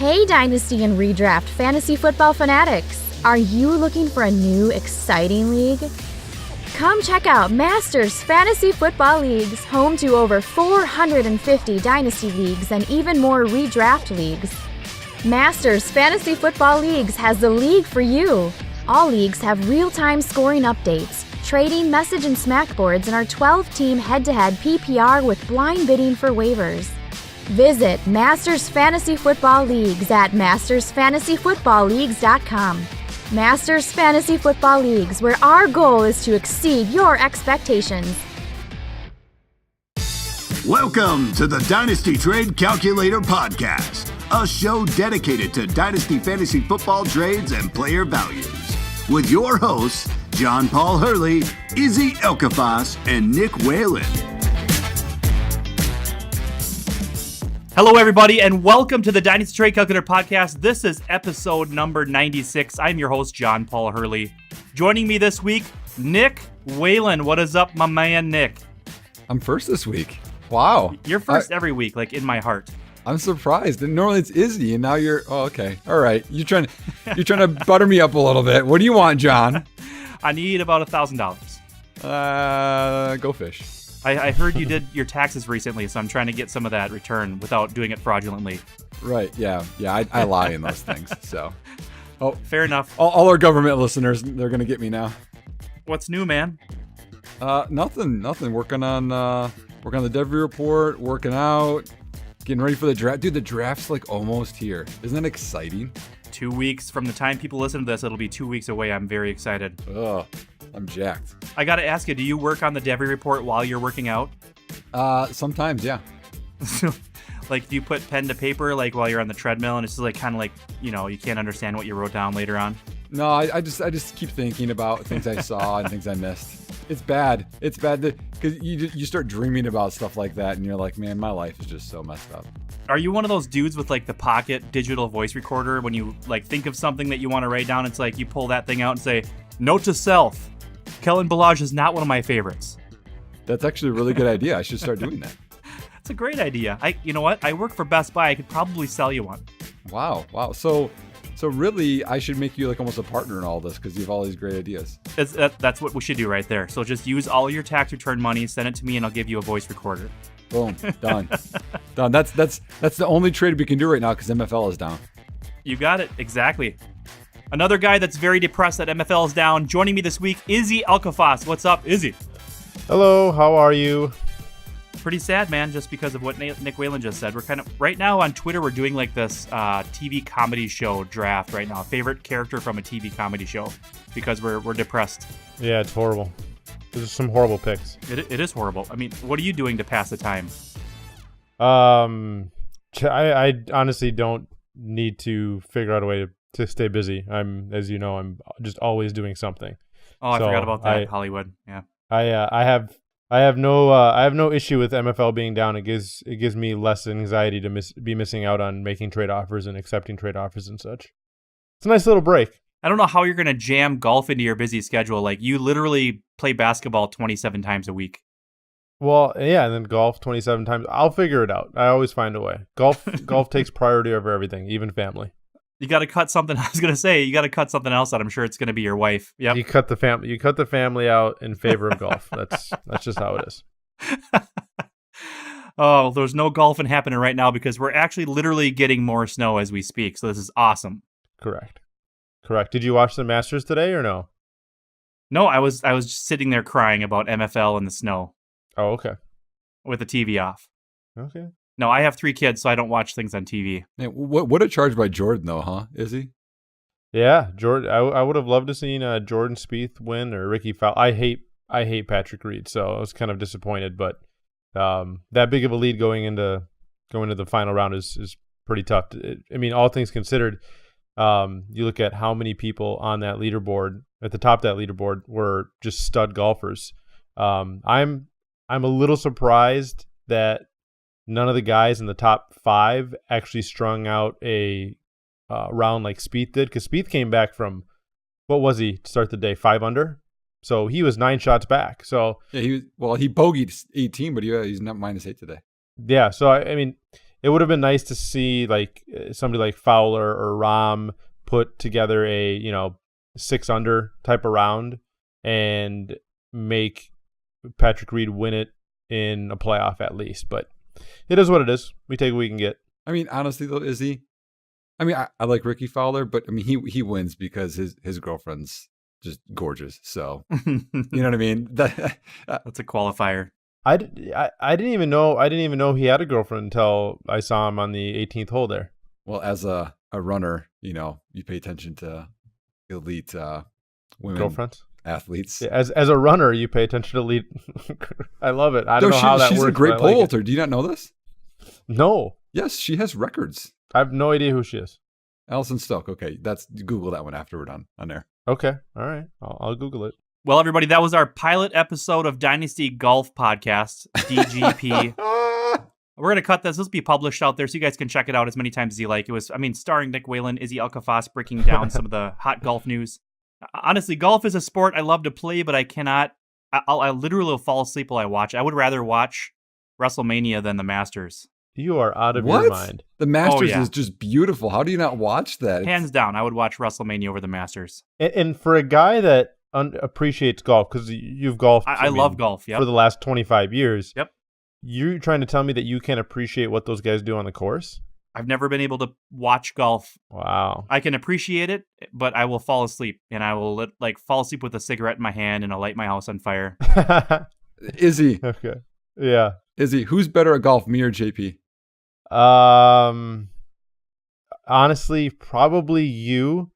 Hey Dynasty and Redraft Fantasy Football fanatics! Are you looking for a new, exciting league? Come check out Masters Fantasy Football Leagues, home to over 450 Dynasty leagues and even more redraft leagues. Masters Fantasy Football Leagues has the league for you. All leagues have real-time scoring updates, trading, message, and smack boards, and our 12-team head-to-head PPR with blind bidding for waivers. Visit Masters Fantasy Football Leagues at mastersfantasyfootballleagues.com. Masters Fantasy Football Leagues, where our goal is to exceed your expectations. Welcome to the Dynasty Trade Calculator Podcast, a show dedicated to Dynasty Fantasy Football trades and player values. With your hosts, John Paul Hurley, Izzy Elkafas, and Nick Whalen. Hello, everybody, and welcome to the Dynasty Trade Calculator Podcast. This is episode number 96. I'm your host, John Paul Hurley. Joining me this week, Nick Whalen. What is up, my man, Nick? I'm first this week. Wow. You're first every week, like in my heart. I'm surprised. Normally it's Izzy, and now you're... Oh, okay. All right. You're trying to butter me up a little bit. What do you want, John? I need about $1,000. Go fish. I heard you did your taxes recently, so I'm trying to get some of that return without doing it fraudulently. Right. Yeah. I lie in those things. So, fair enough. All our government listeners, they're gonna get me now. What's new, man? Nothing. Working on the Devy report. Working out. Getting ready for the draft. Dude, the draft's like almost here. Isn't that exciting? 2 weeks from the time people listen to this, it'll be 2 weeks away. I'm very excited. Ugh. I'm jacked. I got to ask you, do you work on the Devy report while you're working out? Sometimes, yeah. Like, do you put pen to paper, like, while you're on the treadmill, and it's just, like, kind of like, you know, you can't understand what you wrote down later on? No, I just keep thinking about things I saw and things I missed. It's bad. It's bad because you start dreaming about stuff like that, and you're like, man, my life is just so messed up. Are you one of those dudes with, like, the pocket digital voice recorder? When you, like, think of something that you want to write down, it's like you pull that thing out and say, note to self, Kellen Balazs is not one of my favorites. That's actually a really good idea. I should start doing that. It's a great idea. You know what? I work for Best Buy. I could probably sell you one. Wow. So really, I should make you like almost a partner in all this because you have all these great ideas. That's what we should do right there. So just use all your tax return money, send it to me, and I'll give you a voice recorder. Boom. Done. Done. That's the only trade we can do right now because MFL is down. You got it. Exactly. Another guy that's very depressed that MFL is down. Joining me this week, Izzy Elkafas. What's up, Izzy? Hello, how are you? Pretty sad, man, just because of what Nick Whalen just said. We're kind of, right now on Twitter, we're doing like this TV comedy show draft right now. Favorite character from a TV comedy show because we're depressed. Yeah, it's horrible. Those are some horrible picks. It is horrible. I mean, what are you doing to pass the time? I honestly don't need to figure out a way to stay busy. As you know, I'm just always doing something. Oh, I forgot about that. Hollywood. Yeah. I have no issue with MFL being down. It gives me less anxiety to be missing out on making trade offers and accepting trade offers and such. It's a nice little break. I don't know how you're going to jam golf into your busy schedule. Like, you literally play basketball 27 times a week. Well, yeah, and then golf 27 times. I'll figure it out. I always find a way. Golf takes priority over everything, even family. You got to cut something. I was going to say, you got to cut something else out. I'm sure it's going to be your wife. Yep. You cut the family out in favor of golf. That's just how it is. Oh, there's no golfing happening right now because we're actually literally getting more snow as we speak. So this is awesome. Correct. Did you watch the Masters today or no? No, I was just sitting there crying about MFL and the snow. Oh, okay. With the TV off. Okay. No, I have 3 kids, so I don't watch things on TV. Man, what a charge by Jordan, though, huh? Is he? Yeah, Jordan. I would have loved to seen Jordan Spieth win or Ricky Fowler. I hate Patrick Reed, so I was kind of disappointed. But that big of a lead going into the final round is pretty tough. I mean, all things considered, you look at how many people on that leaderboard at the top of that leaderboard were just stud golfers. I'm a little surprised that none of the guys in the top 5 actually strung out a round like Spieth did, because Spieth came back from, what was he to start the day, 5 under? So he was 9 shots back. So yeah, he bogeyed 18, but he's not -8 today. Yeah, so I mean, it would have been nice to see like somebody like Fowler or Rahm put together a 6-under type of round and make Patrick Reed win it in a playoff at least. But it is what it is. We take what we can get. I mean, honestly though, I like Ricky Fowler, but I mean he wins because his girlfriend's just gorgeous. So you know what I mean? That's a qualifier. I didn't even know he had a girlfriend until I saw him on the 18th hole there. Well, as a runner, you pay attention to elite women girlfriends, athletes. Yeah, as a runner, you pay attention to elite. I love it. I don't know how that works. She's a great pole vaulter. Do you not know this? No. Yes, she has records. I have no idea who she is. Allison Stoke. Okay, Google that one after we're done on there. Okay, all right, I'll Google it. Well, everybody, that was our pilot episode of Dynasty Golf Podcast, DGP. We're going to cut this. This will be published out there so you guys can check it out as many times as you like. It was, starring Nick Whalen, Izzy Alcafas, breaking down some of the hot golf news. Honestly, golf is a sport I love to play, but I cannot. I literally will fall asleep while I watch. I would rather watch WrestleMania than the Masters. You are out of your mind. The Masters is just beautiful. How do you not watch that? Hands down, I would watch WrestleMania over the Masters. And for a guy that appreciates golf, because you've golfed. I love golf, for the last 25 years. Yep. You're trying to tell me that you can't appreciate what those guys do on the course? I've never been able to watch golf. Wow. I can appreciate it, but I will fall asleep, and I will fall asleep with a cigarette in my hand, and I'll light my house on fire. Izzy. Okay. Yeah. Izzy, who's better at golf, me or JP? Honestly, probably you,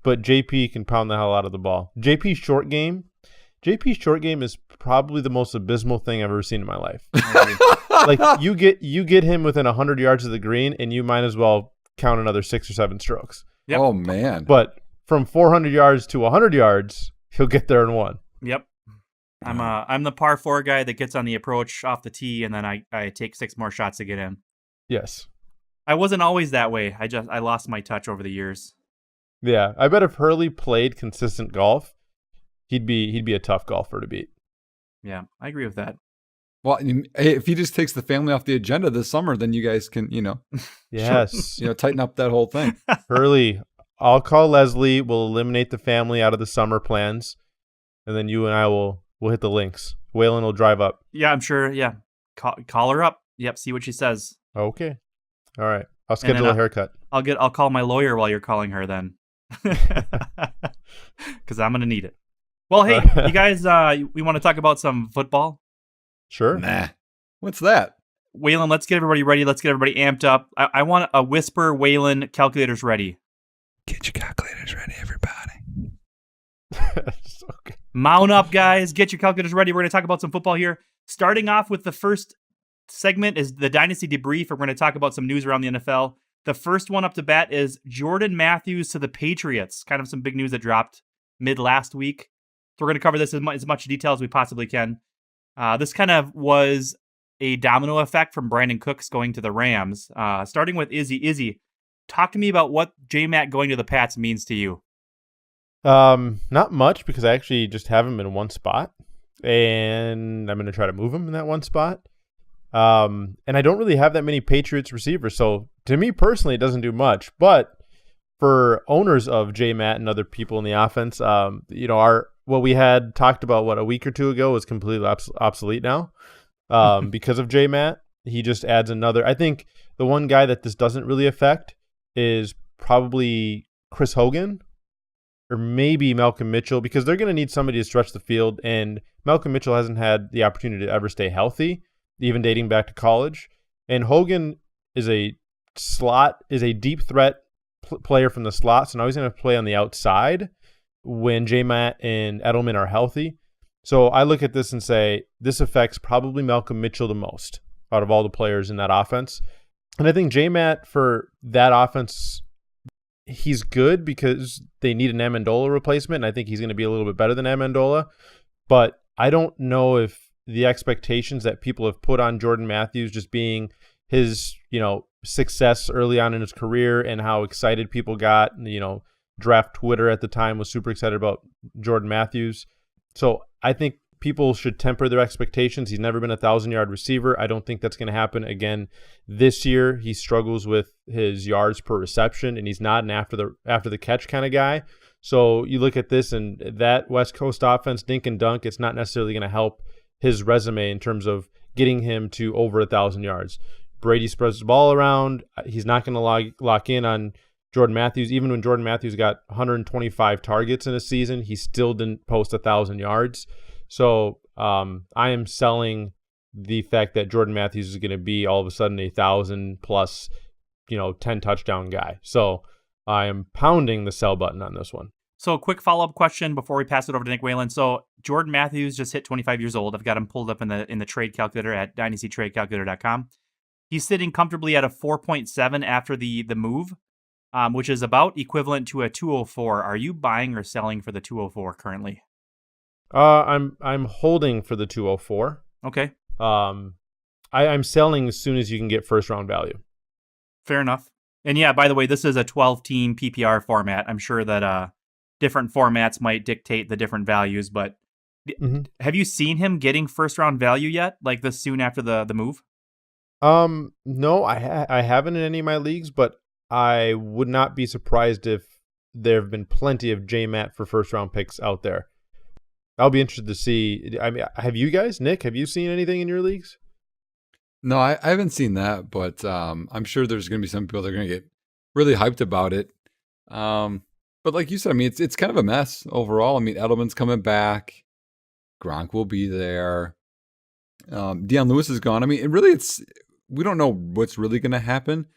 but JP can pound the hell out of the ball. JP's short game is probably the most abysmal thing I've ever seen in my life. Like you get him within 100 yards of the green, and you might as well count another 6 or 7 strokes. Yep. Oh man! But from 400 yards to 100 yards, he'll get there in one. Yep. I'm the par 4 guy that gets on the approach off the tee, and then I take 6 more shots to get in. Yes. I wasn't always that way. I lost my touch over the years. Yeah, I bet if Hurley played consistent golf, he'd be a tough golfer to beat. Yeah, I agree with that. Well, if he just takes the family off the agenda this summer, then you guys can, yes, tighten up that whole thing. Hurley, I'll call Leslie. We'll eliminate the family out of the summer plans, and then you and I will hit the links. Waylon will drive up. Yeah, I'm sure. Yeah, call her up. Yep, see what she says. Okay, all right. I'll schedule a haircut. I'll call my lawyer while you're calling her then, because I'm gonna need it. Well, hey, you guys, we want to talk about some football? Sure. Nah. What's that? Waylon, let's get everybody ready. Let's get everybody amped up. I want a whisper, Waylon, calculators ready. Get your calculators ready, everybody. Okay. Mount up, guys. Get your calculators ready. We're going to talk about some football here. Starting off with the first segment is the Dynasty Debrief. We're going to talk about some news around the NFL. The first one up to bat is Jordan Matthews to the Patriots. Kind of some big news that dropped mid last week. So we're going to cover this as much detail as we possibly can. This kind of was a domino effect from Brandon Cooks going to the Rams. Starting with Izzy. Izzy, talk to me about what J-Mac going to the Pats means to you. Not much, because I actually just have him in one spot, and I'm going to try to move him in that one spot. And I don't really have that many Patriots receivers, so to me personally, it doesn't do much. But for owners of J-Matt and other people in the offense, what we had talked about a week or two ago is completely obsolete now, because of J-Matt. He just adds another. I think the one guy that this doesn't really affect is probably Chris Hogan, or maybe Malcolm Mitchell, because they're going to need somebody to stretch the field, and Malcolm Mitchell hasn't had the opportunity to ever stay healthy, even dating back to college. And Hogan is a deep threat player from the slot, so now he's going to play on the outside when J-Matt and Edelman are healthy. So I look at this and say, this affects probably Malcolm Mitchell the most out of all the players in that offense. And I think J-Matt, for that offense, he's good because they need an Amendola replacement, and I think he's going to be a little bit better than Amendola. But I don't know if the expectations that people have put on Jordan Matthews, just being his, success early on in his career and how excited people got, draft Twitter at the time was super excited about Jordan Matthews. So I think people should temper their expectations. He's never been a 1,000-yard receiver. I don't think that's going to happen again this year. He struggles with his yards per reception, and he's not an after the catch kind of guy. So you look at this, and that West Coast offense, dink and dunk, it's not necessarily going to help his resume in terms of getting him to over 1,000 yards. Brady spreads the ball around. He's not going to lock in on Jordan Matthews. Even when Jordan Matthews got 125 targets in a season, he still didn't post 1,000 yards. So I am selling the fact that Jordan Matthews is going to be all of a sudden 1,000 plus, 10 touchdown guy. So I am pounding the sell button on this one. So a quick follow-up question before we pass it over to Nick Whalen. So Jordan Matthews just hit 25 years old. I've got him pulled up in the trade calculator at dynastytradecalculator.com. He's sitting comfortably at a 4.7 after the move, which is about equivalent to a 204. Are you buying or selling for the 204 currently? I'm holding for the 204. Okay. I'm selling as soon as you can get first round value. Fair enough. And yeah, by the way, this is a 12-team PPR format. I'm sure that different formats might dictate the different values, but have you seen him getting first round value yet? Like this soon after the move? No, I haven't in any of my leagues, but I would not be surprised if there have been plenty of J-Matt for first round picks out there. I'll be interested to see. I mean, have you guys, Nick, have you seen anything in your leagues? No, I haven't seen that, but I'm sure there's going to be some people that are going to get really hyped about it. But like you said, I mean, it's kind of a mess overall. I mean, Edelman's coming back. Gronk will be there. Deion Lewis is gone. I mean, we don't know what's really going to happen.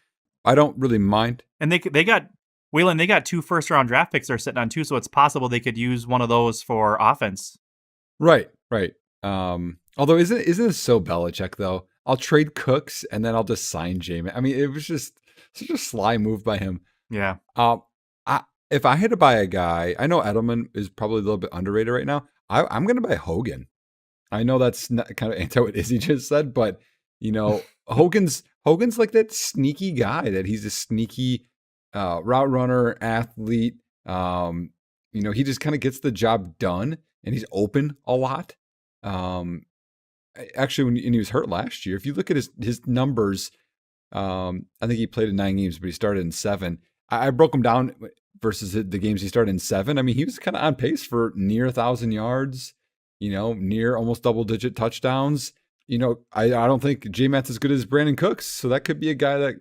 I don't really mind. And they got Waylon, they got 2 first-round draft picks they're sitting on too, so it's possible they could use one of those for offense. Right. Although, isn't it so Belichick, though? I'll trade Cooks, and then I'll just sign J-Matt. I mean, it was just such a sly move by him. Yeah. If I had to buy a guy, I know Edelman is probably a little bit underrated right now. I'm going to buy Hogan. I know that's not kind of anti what Izzy just said, but, Hogan's like that sneaky guy, that he's a sneaky route runner, athlete. He just kind of gets the job done, and he's open a lot. Actually, when he was hurt last year, if you look at his numbers, I think he played in 9 games, but he started in 7. I broke him down versus the games he started in 7. I mean, he was kind of on pace for near 1,000 yards, near almost double-digit touchdowns. I don't think J-Matt's as good as Brandon Cooks, so that could be a guy that,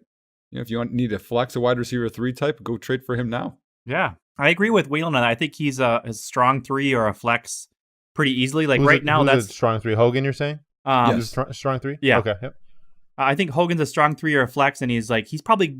if you need to flex a wide receiver 3 type, go trade for him now. Yeah, I agree with Whelan. I think he's a strong 3 or a flex pretty easily. Like that's a strong 3. Hogan, you're saying? Yes. Strong 3? Yeah. Okay. Yep. I think Hogan's a strong 3 or a flex, and he's probably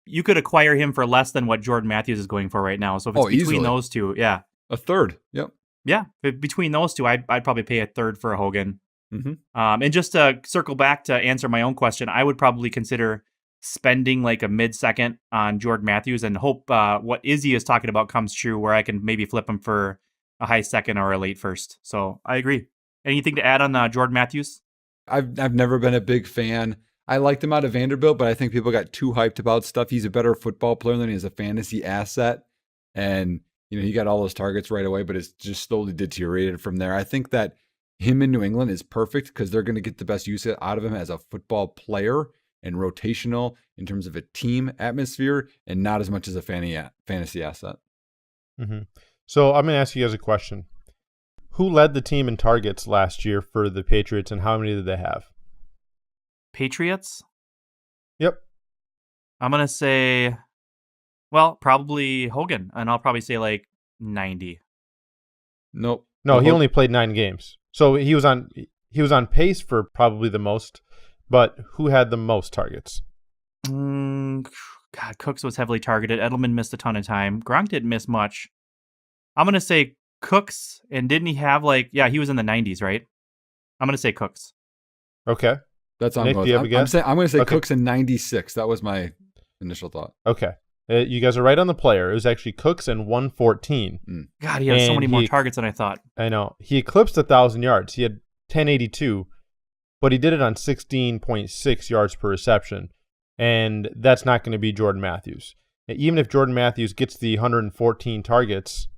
you could acquire him for less than what Jordan Matthews is going for right now. So if it's between easily. those two, yeah, a third. Yep. Yeah, between those two, I'd probably pay a third for a Hogan. Mm-hmm. And just to circle back to answer my own question, I would probably consider spending like a mid-second on Jordan Matthews and hope what Izzy is talking about comes true, where I can maybe flip him for a high second or a late first. So I agree. Anything to add on Jordan Matthews? I've never been a big fan. I liked him out of Vanderbilt, but I think people got too hyped about stuff. He's a better football player than he is a fantasy asset. And, he got all those targets right away, but it's just slowly deteriorated from there. I think that him in New England is perfect because they're going to get the best use out of him as a football player and rotational in terms of a team atmosphere and not as much as a fantasy asset. Mm-hmm. So I'm going to ask you guys a question. Who led the team in targets last year for the Patriots, and how many did they have? Patriots? Yep. I'm going to say, probably Hogan, and I'll probably say like 90. Nope. No, he only played 9 games. So he was on pace for probably the most, but who had the most targets? God, Cooks was heavily targeted. Edelman missed a ton of time. Gronk didn't miss much. I'm going to say Cooks, and didn't he have he was in the 90s, right? I'm going to say Cooks. Okay. That's on. Nick, do you have a guess? I'm going to say Cooks in 96. That was my initial thought. Okay. You guys are right on the player. It was actually Cooks in 114. God, he had so many more targets than I thought. I know. He eclipsed 1,000 yards. He had 1082, but he did it on 16.6 yards per reception, and that's not going to be Jordan Matthews. Even if Jordan Matthews gets the 114 targets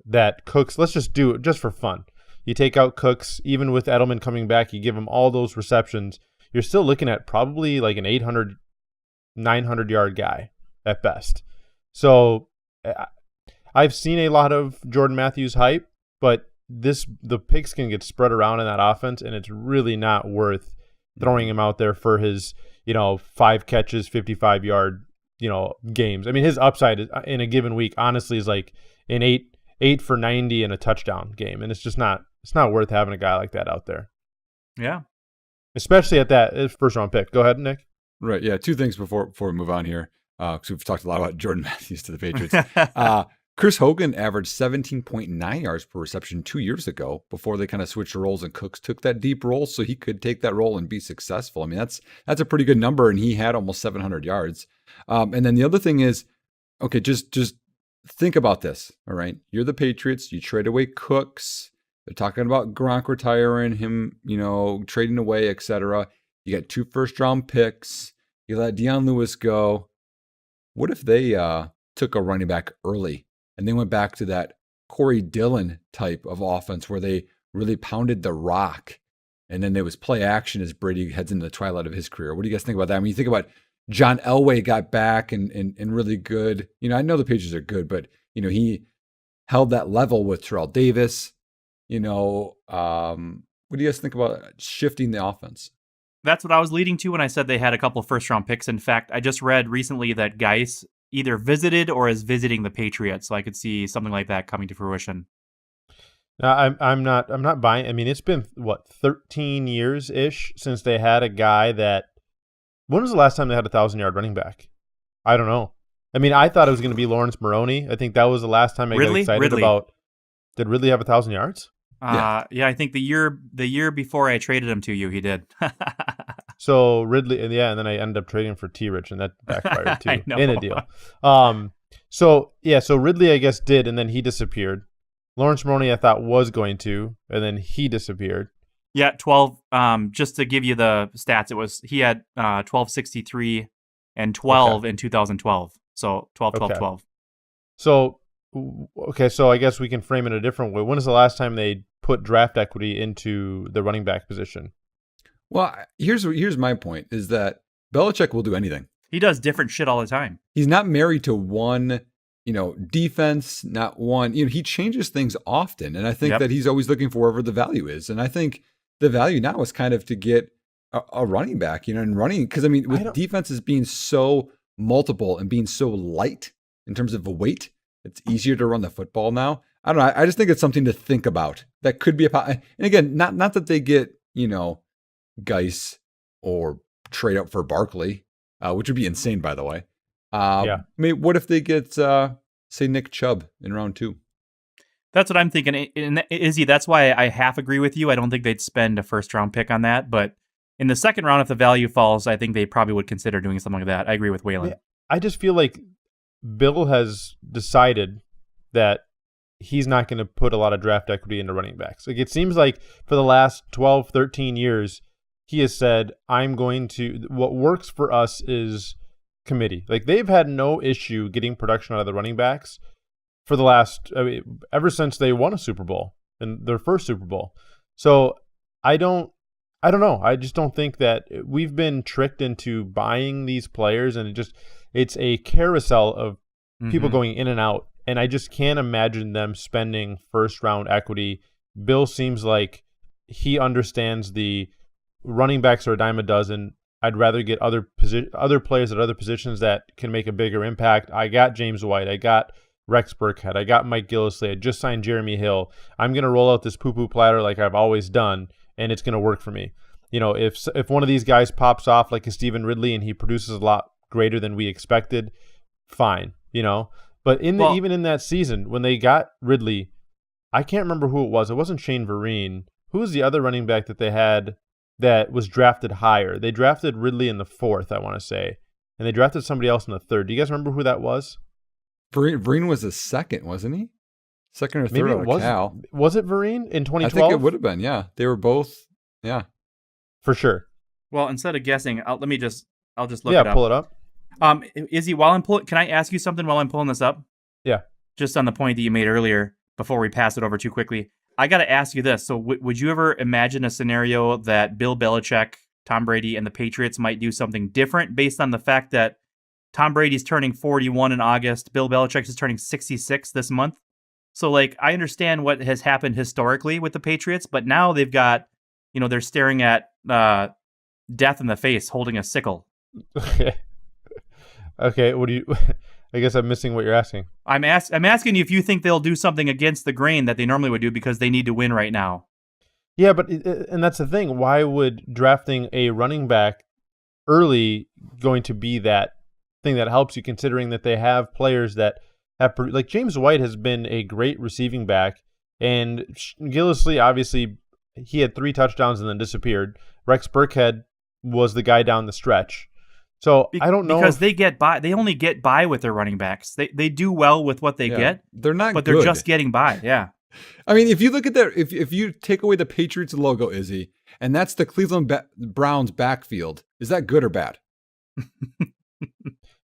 that Cooks, let's just do it just for fun. You take out Cooks, even with Edelman coming back, you give him all those receptions, you're still looking at probably like an 800, 900-yard guy at best. So I've seen a lot of Jordan Matthews hype, but the picks can get spread around in that offense, and it's really not worth throwing him out there for his, 5 catches, 55-yard, games. I mean, his upside in a given week, honestly, is like an 8 for 90 and a touchdown game, and it's not worth having a guy like that out there. Yeah, especially at that first-round pick. Go ahead, Nick. Right. Yeah. 2 things before we move on here, because we've talked a lot about Jordan Matthews to the Patriots. Chris Hogan averaged 17.9 yards per reception 2 years ago before they kind of switched roles and Cooks took that deep role, so he could take that role and be successful. I mean, that's a pretty good number, and he had almost 700 yards. And then the other thing is, okay, just think about this, all right? You're the Patriots. You trade away Cooks. They're talking about Gronk retiring, him, trading away, etc. You got 2 first-round picks. You let Deion Lewis go. What if they took a running back early and they went back to that Corey Dillon type of offense where they really pounded the rock, and then there was play action as Brady heads into the twilight of his career? What do you guys think about that? I mean, you think about John Elway got back and really good. I know the Patriots are good, but, he held that level with Terrell Davis. What do you guys think about shifting the offense? That's what I was leading to when I said they had a couple of first-round picks. In fact, I just read recently that Geis either visited or is visiting the Patriots, so I could see something like that coming to fruition. No, I'm not buying. I mean, it's been 13 years ish since they had a guy that. When was the last time they had a 1,000-yard running back? I don't know. I mean, I thought it was going to be Lawrence Maroney. I think that was the last time I got excited about. Did Ridley have 1,000 yards? Yeah, I think the year before I traded him to you, he did. So Ridley, and then I ended up trading for T-Rich, and that backfired too in a deal. So Ridley, I guess, did, and then he disappeared. Lawrence Maroney, I thought, was going to, and then he disappeared. Yeah, 12. Just to give you the stats, he had 1263 and 12 in 2012. So 12, 12, 12. So I guess we can frame it a different way. When is the last time they put draft equity into the running back position? Well, here's my point, is that Belichick will do anything. He does different shit all the time. He's not married to one, defense, not one, he changes things often. And I think that he's always looking for wherever the value is. And I think the value now is kind of to get a running back, and running, because with defenses being so multiple and being so light in terms of the weight, it's easier to run the football now. I don't know. I just think it's something to think about. That could be and again, not that they get, Geis or trade up for Barkley, which would be insane, by the way. I mean, what if they get, say, Nick Chubb in round 2? That's what I'm thinking. And Izzy, that's why I half agree with you. I don't think they'd spend a first-round pick on that. But in the second round, if the value falls, I think they probably would consider doing something like that. I agree with Waylon. I just feel like Bill has decided that he's not going to put a lot of draft equity into running backs. Like, it seems like for the last 12, 13 years, he has said, what works for us is committee. Like, they've had no issue getting production out of the running backs for the last, ever since they won a Super Bowl, in their first Super Bowl. So I don't know. I just don't think that we've been tricked into buying these players, and it's a carousel of people going in and out. And I just can't imagine them spending first round equity. Bill seems like he understands the running backs are a dime a dozen. I'd rather get other players at other positions that can make a bigger impact. I got James White. I got Rex Burkhead. I got Mike Gillislee. I just signed Jeremy Hill. I'm going to roll out this poo-poo platter like I've always done, and it's going to work for me. If one of these guys pops off like a Stephen Ridley and he produces a lot greater than we expected, fine, But even in that season, when they got Ridley, I can't remember who it was. It wasn't Shane Vereen. Who was the other running back that they had that was drafted higher? They drafted Ridley in the 4th, I want to say, and they drafted somebody else in the 3rd. Do you guys remember who that was? Vereen was the 2nd, wasn't he? 2nd or 3rd out of Cal. Was it Vereen in 2012? I think it would have been, yeah. They were both, yeah. For sure. Well, instead of guessing, I'll just look it up. Yeah, pull it up. Izzy, can I ask you something while I'm pulling this up? Yeah. Just on the point that you made earlier, before we pass it over too quickly. I got to ask you this. So would you ever imagine a scenario that Bill Belichick, Tom Brady, and the Patriots might do something different based on the fact that Tom Brady's turning 41 in August, Bill Belichick is turning 66 this month? So, like, I understand what has happened historically with the Patriots, but now they've got, they're staring at death in the face, holding a sickle. Okay. What do you? I guess I'm missing what you're asking. I'm asking you if you think they'll do something against the grain that they normally would do because they need to win right now. Yeah, but and that's the thing. Why would drafting a running back early going to be that thing that helps you, considering that they have players that have, like James White has been a great receiving back, and Gillislee, obviously, he had 3 touchdowns and then disappeared. Rex Burkhead was the guy down the stretch. So I don't know, because they get by. They only get by with their running backs. They do well with what they get. They're not, but good. They're just getting by. Yeah. I mean, if you look at their, if you take away the Patriots logo, Izzy, and that's the Cleveland Browns backfield, is that good or bad?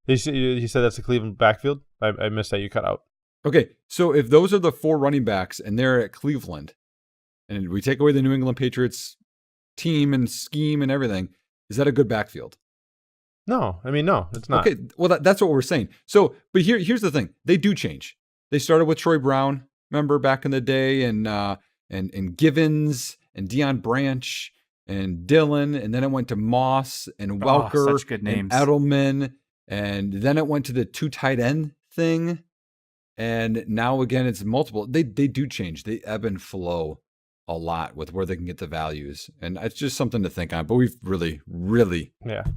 He said that's the Cleveland backfield? I missed that. You cut out. Okay, so if those are the 4 running backs and they're at Cleveland, and we take away the New England Patriots team and scheme and everything, is that a good backfield? No, I mean, no, it's not. Okay, well, that's what we're saying. So, but here's the thing. They do change. They started with Troy Brown, remember, back in the day, and Givens and Deion Branch and Dillon, and then it went to Moss and Welker, such good names. and Edelman, and then it went to the 2 tight end thing, and now again it's multiple. They do change. They ebb and flow a lot with where they can get the values, and it's just something to think on. But we've really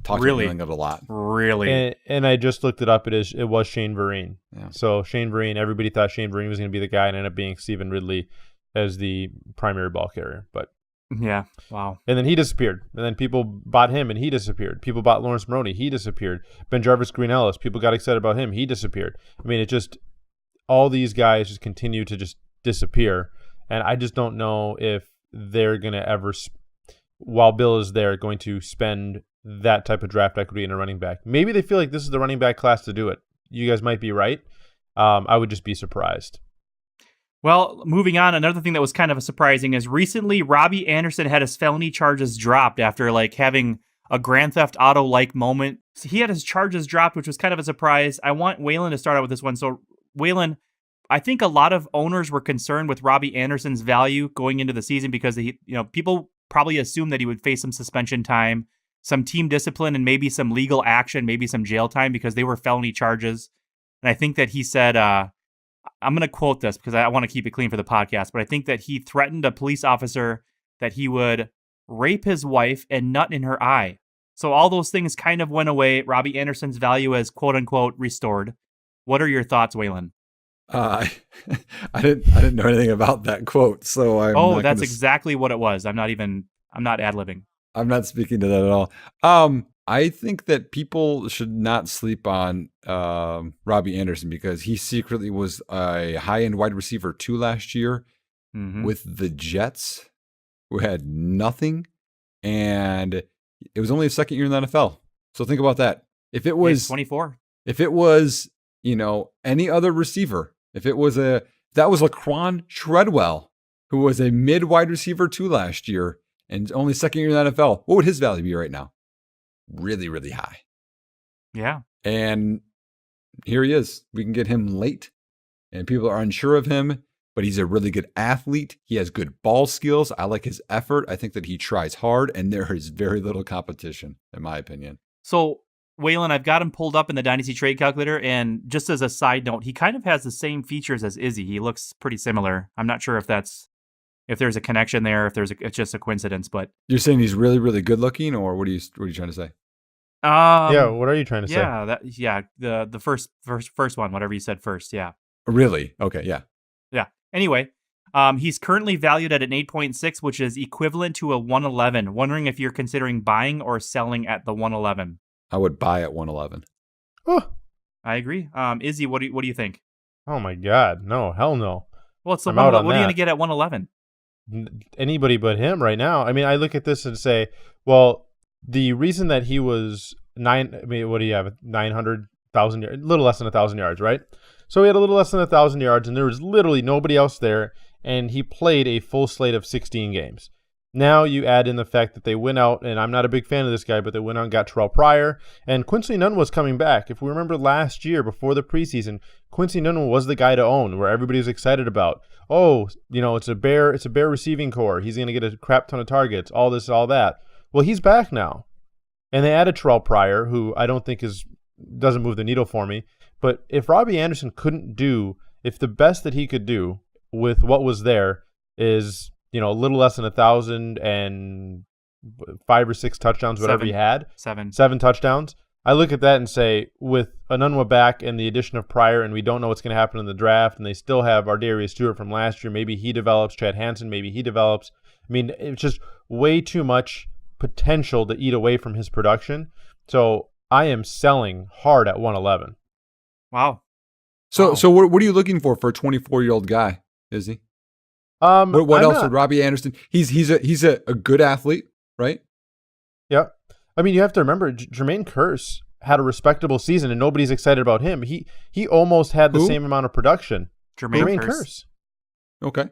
talked about it a lot. Really, and I just looked it up. It was Shane Vereen. Yeah. So Shane Vereen, everybody thought Shane Vereen was going to be the guy, and ended up being Stephen Ridley as the primary ball carrier. But yeah, wow. And then he disappeared, and then people bought him, and he disappeared. People bought Lawrence Maroney, he disappeared. Ben Jarvis Green Ellis, people got excited about him, he disappeared. I mean, it just, all these guys just continue to just disappear. And I just don't know if they're going to ever, while Bill is there, going to spend that type of draft equity in a running back. Maybe they feel like this is the running back class to do it. You guys might be right. I would just be surprised. Well, moving on, another thing that was kind of surprising is recently Robbie Anderson had his felony charges dropped after having a Grand Theft Auto-like moment. So he had his charges dropped, which was kind of a surprise. I want Waylon to start out with this one. So, Waylon, I think a lot of owners were concerned with Robbie Anderson's value going into the season because people probably assumed that he would face some suspension time, some team discipline, and maybe some legal action, maybe some jail time because they were felony charges. And I think that he said, I'm going to quote this because I want to keep it clean for the podcast, but I think that he threatened a police officer that he would rape his wife and nut in her eye. So all those things kind of went away. Robbie Anderson's value is quote unquote restored. What are your thoughts, Waylon? I didn't know anything about that quote, so that's exactly what it was. I'm not ad-libbing. I'm not speaking to that at all. I think that people should not sleep on Robbie Anderson because he secretly was a high-end wide receiver 2 last year with the Jets, who had nothing, and it was only his second year in the NFL. So think about that. If it was 24, if it was any other receiver. If that was Laquan Treadwell, who was a mid wide receiver 2 last year and only second year in the NFL, what would his value be right now? Really, really high. Yeah. And here he is. We can get him late, and people are unsure of him, but he's a really good athlete. He has good ball skills. I like his effort. I think that he tries hard, and there is very little competition, in my opinion. So, Waylon, I've got him pulled up in the Dynasty Trade Calculator, and just as a side note, he kind of has the same features as Izzy. He looks pretty similar. I'm not sure if there's a connection there, it's just a coincidence. But you're saying he's really, really good looking, or what are you trying to say? Yeah, what are you trying to say? The first one, whatever you said first. Yeah. Really? Okay. Yeah. Yeah. Anyway, he's currently valued at an 8.6, which is equivalent to a 111. Wondering if you're considering buying or selling at the 111. I would buy at 111. Oh, I agree. Izzy, what do you think? Oh my God, no, hell no. Well, it's the what are you going to get at 111? Anybody but him right now. I mean, I look at this and say, well, the reason that he was what do you have? 900,000 yards, a little less than 1,000 yards, right? So he had a little less than 1,000 yards, and there was literally nobody else there. and he played a full slate of 16 games. Now you add in the fact that they went out, and I'm not a big fan of this guy, but they went out and got Terrell Pryor, and Quincy Nunn was coming back. If we remember last year before the preseason, Quincy Nunn was the guy to own, where everybody was excited about. Oh, it's a Bear receiving core. He's going to get a crap ton of targets, all this, all that. Well, he's back now. And they added Terrell Pryor, who I don't think doesn't move the needle for me. But if Robbie Anderson if the best that he could do with what was there is, a little less than 1,000 and 5 or 6 touchdowns, whatever he had. 7 touchdowns. I look at that and say, with Enunwa back and the addition of Pryor, and we don't know what's going to happen in the draft, and they still have Ardarius Stewart from last year. Maybe he develops. Chad Hansen, maybe he develops. I mean, it's just way too much potential to eat away from his production. So I am selling hard at 111. Wow. So what are you looking for a 24-year-old guy, Izzy? What else would Robbie Anderson? He's a good athlete, right? Yeah. I mean, you have to remember, Jermaine Kearse had a respectable season, and nobody's excited about him. He almost had the same amount of production. Jermaine Kearse. Okay.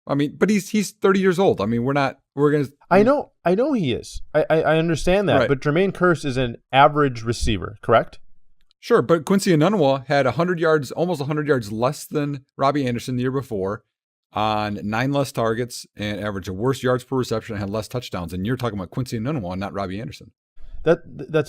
I mean, but he's 30 years old. I mean, I know he is. I understand that, right. But Jermaine Kearse is an average receiver, correct? Sure, but Quincy Enunwa had 100 yards, almost 100 yards less than Robbie Anderson the year before, on 9 less targets and averaged a worse yards per reception and had less touchdowns. And you're talking about Quincy Enunwa, not Robbie Anderson.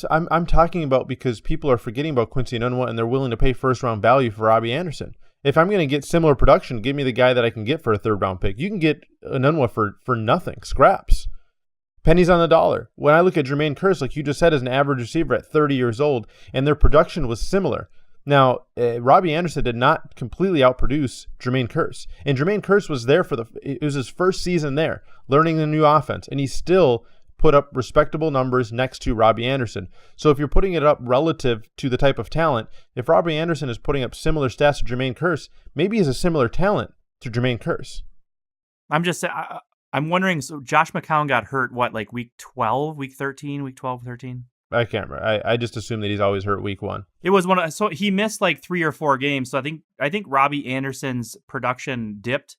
I'm talking about because people are forgetting about Quincy Enunwa and they're willing to pay first round value for Robbie Anderson. If I'm going to get similar production, give me the guy that I can get for a 3rd round pick. You can get Enunwa for nothing, scraps, pennies on the dollar. When I look at Jermaine Kearse, like you just said, as an average receiver at 30 years old, and their production was similar. Now, Robbie Anderson did not completely outproduce Jermaine Kearse. And Jermaine Kearse was there it was his first season there, learning the new offense. And he still put up respectable numbers next to Robbie Anderson. So if you're putting it up relative to the type of talent, if Robbie Anderson is putting up similar stats to Jermaine Kearse, maybe he's a similar talent to Jermaine Kearse. I'm wondering, so Josh McCown got hurt, like week 12, week 13, week 12, 13? I can't remember. I just assume that he's always hurt week 1. It was so he missed like 3 or 4 games. So I think Robbie Anderson's production dipped.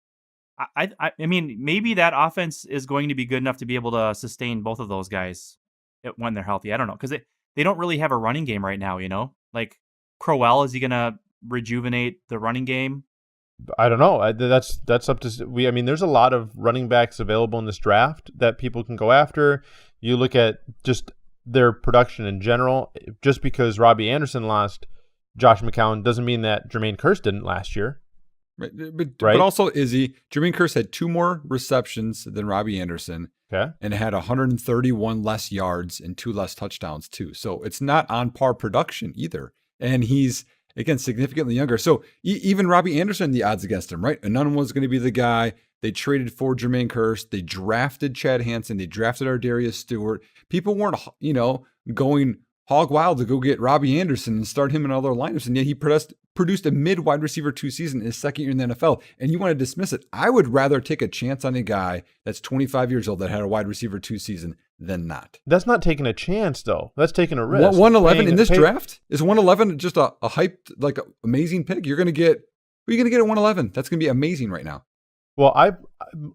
I mean, maybe that offense is going to be good enough to be able to sustain both of those guys when they're healthy. I don't know, because they don't really have a running game right now. Like Crowell, is he going to rejuvenate the running game? I don't know. That's up to I mean, there's a lot of running backs available in this draft that people can go after. You look at just their production in general. Just because Robbie Anderson lost Josh McCown doesn't mean that Jermaine Kearse didn't last year. Right. But also, Izzy, Jermaine Kearse had 2 more receptions than Robbie Anderson. Okay. And had 131 less yards and 2 less touchdowns too. So it's not on par production either. And he's, again, significantly younger. So even Robbie Anderson, the odds against him, right? Enunwa was going to be the guy. They traded for Jermaine Kearse. They drafted Chad Hansen. They drafted Ardarius Stewart. People weren't, going hog wild to go get Robbie Anderson and start him in all their lineups. And yet he produced a mid-wide receiver 2 season in his 2nd year in the NFL. And you want to dismiss it. I would rather take a chance on a guy that's 25 years old that had a wide receiver 2 season than not. That's not taking a chance, though. That's taking a risk. 111 in this draft? Is 111 just a hyped, like, amazing pick? Who are you going to get at 111? That's going to be amazing right now. Well,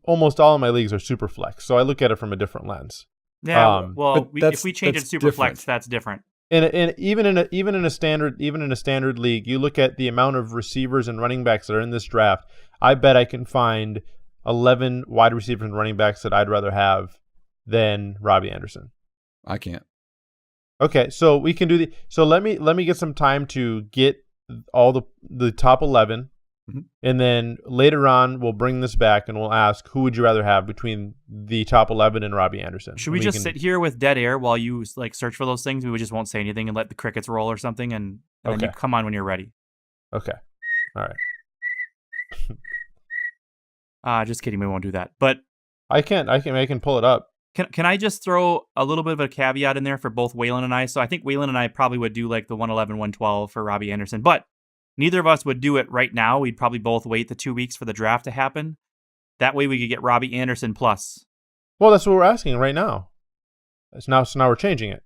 almost all of my leagues are super flex, so I look at it from a different lens. Yeah, if we change it to super flex, that's different. And even in a standard league, you look at the amount of receivers and running backs that are in this draft. I bet I can find 11 wide receivers and running backs that I'd rather have than Robbie Anderson. I can't. Okay, so we can do so let me get some time to get all the top 11. Mm-hmm. And then later on, we'll bring this back and we'll ask, who would you rather have between the top 11 and Robbie Anderson? Should we just sit here with dead air while you search for those things? We just won't say anything and let the crickets roll or something, and then you come on when you're ready. Okay. All right. Just kidding. We won't do that. But I can pull it up. Can I just throw a little bit of a caveat in there for both Waylon and I? So I think Waylon and I probably would do like the 111, 112 for Robbie Anderson, but neither of us would do it right now. We'd probably both wait the 2 weeks for the draft to happen. That way we could get Robbie Anderson plus. Well, that's what we're asking right now. So now we're changing it.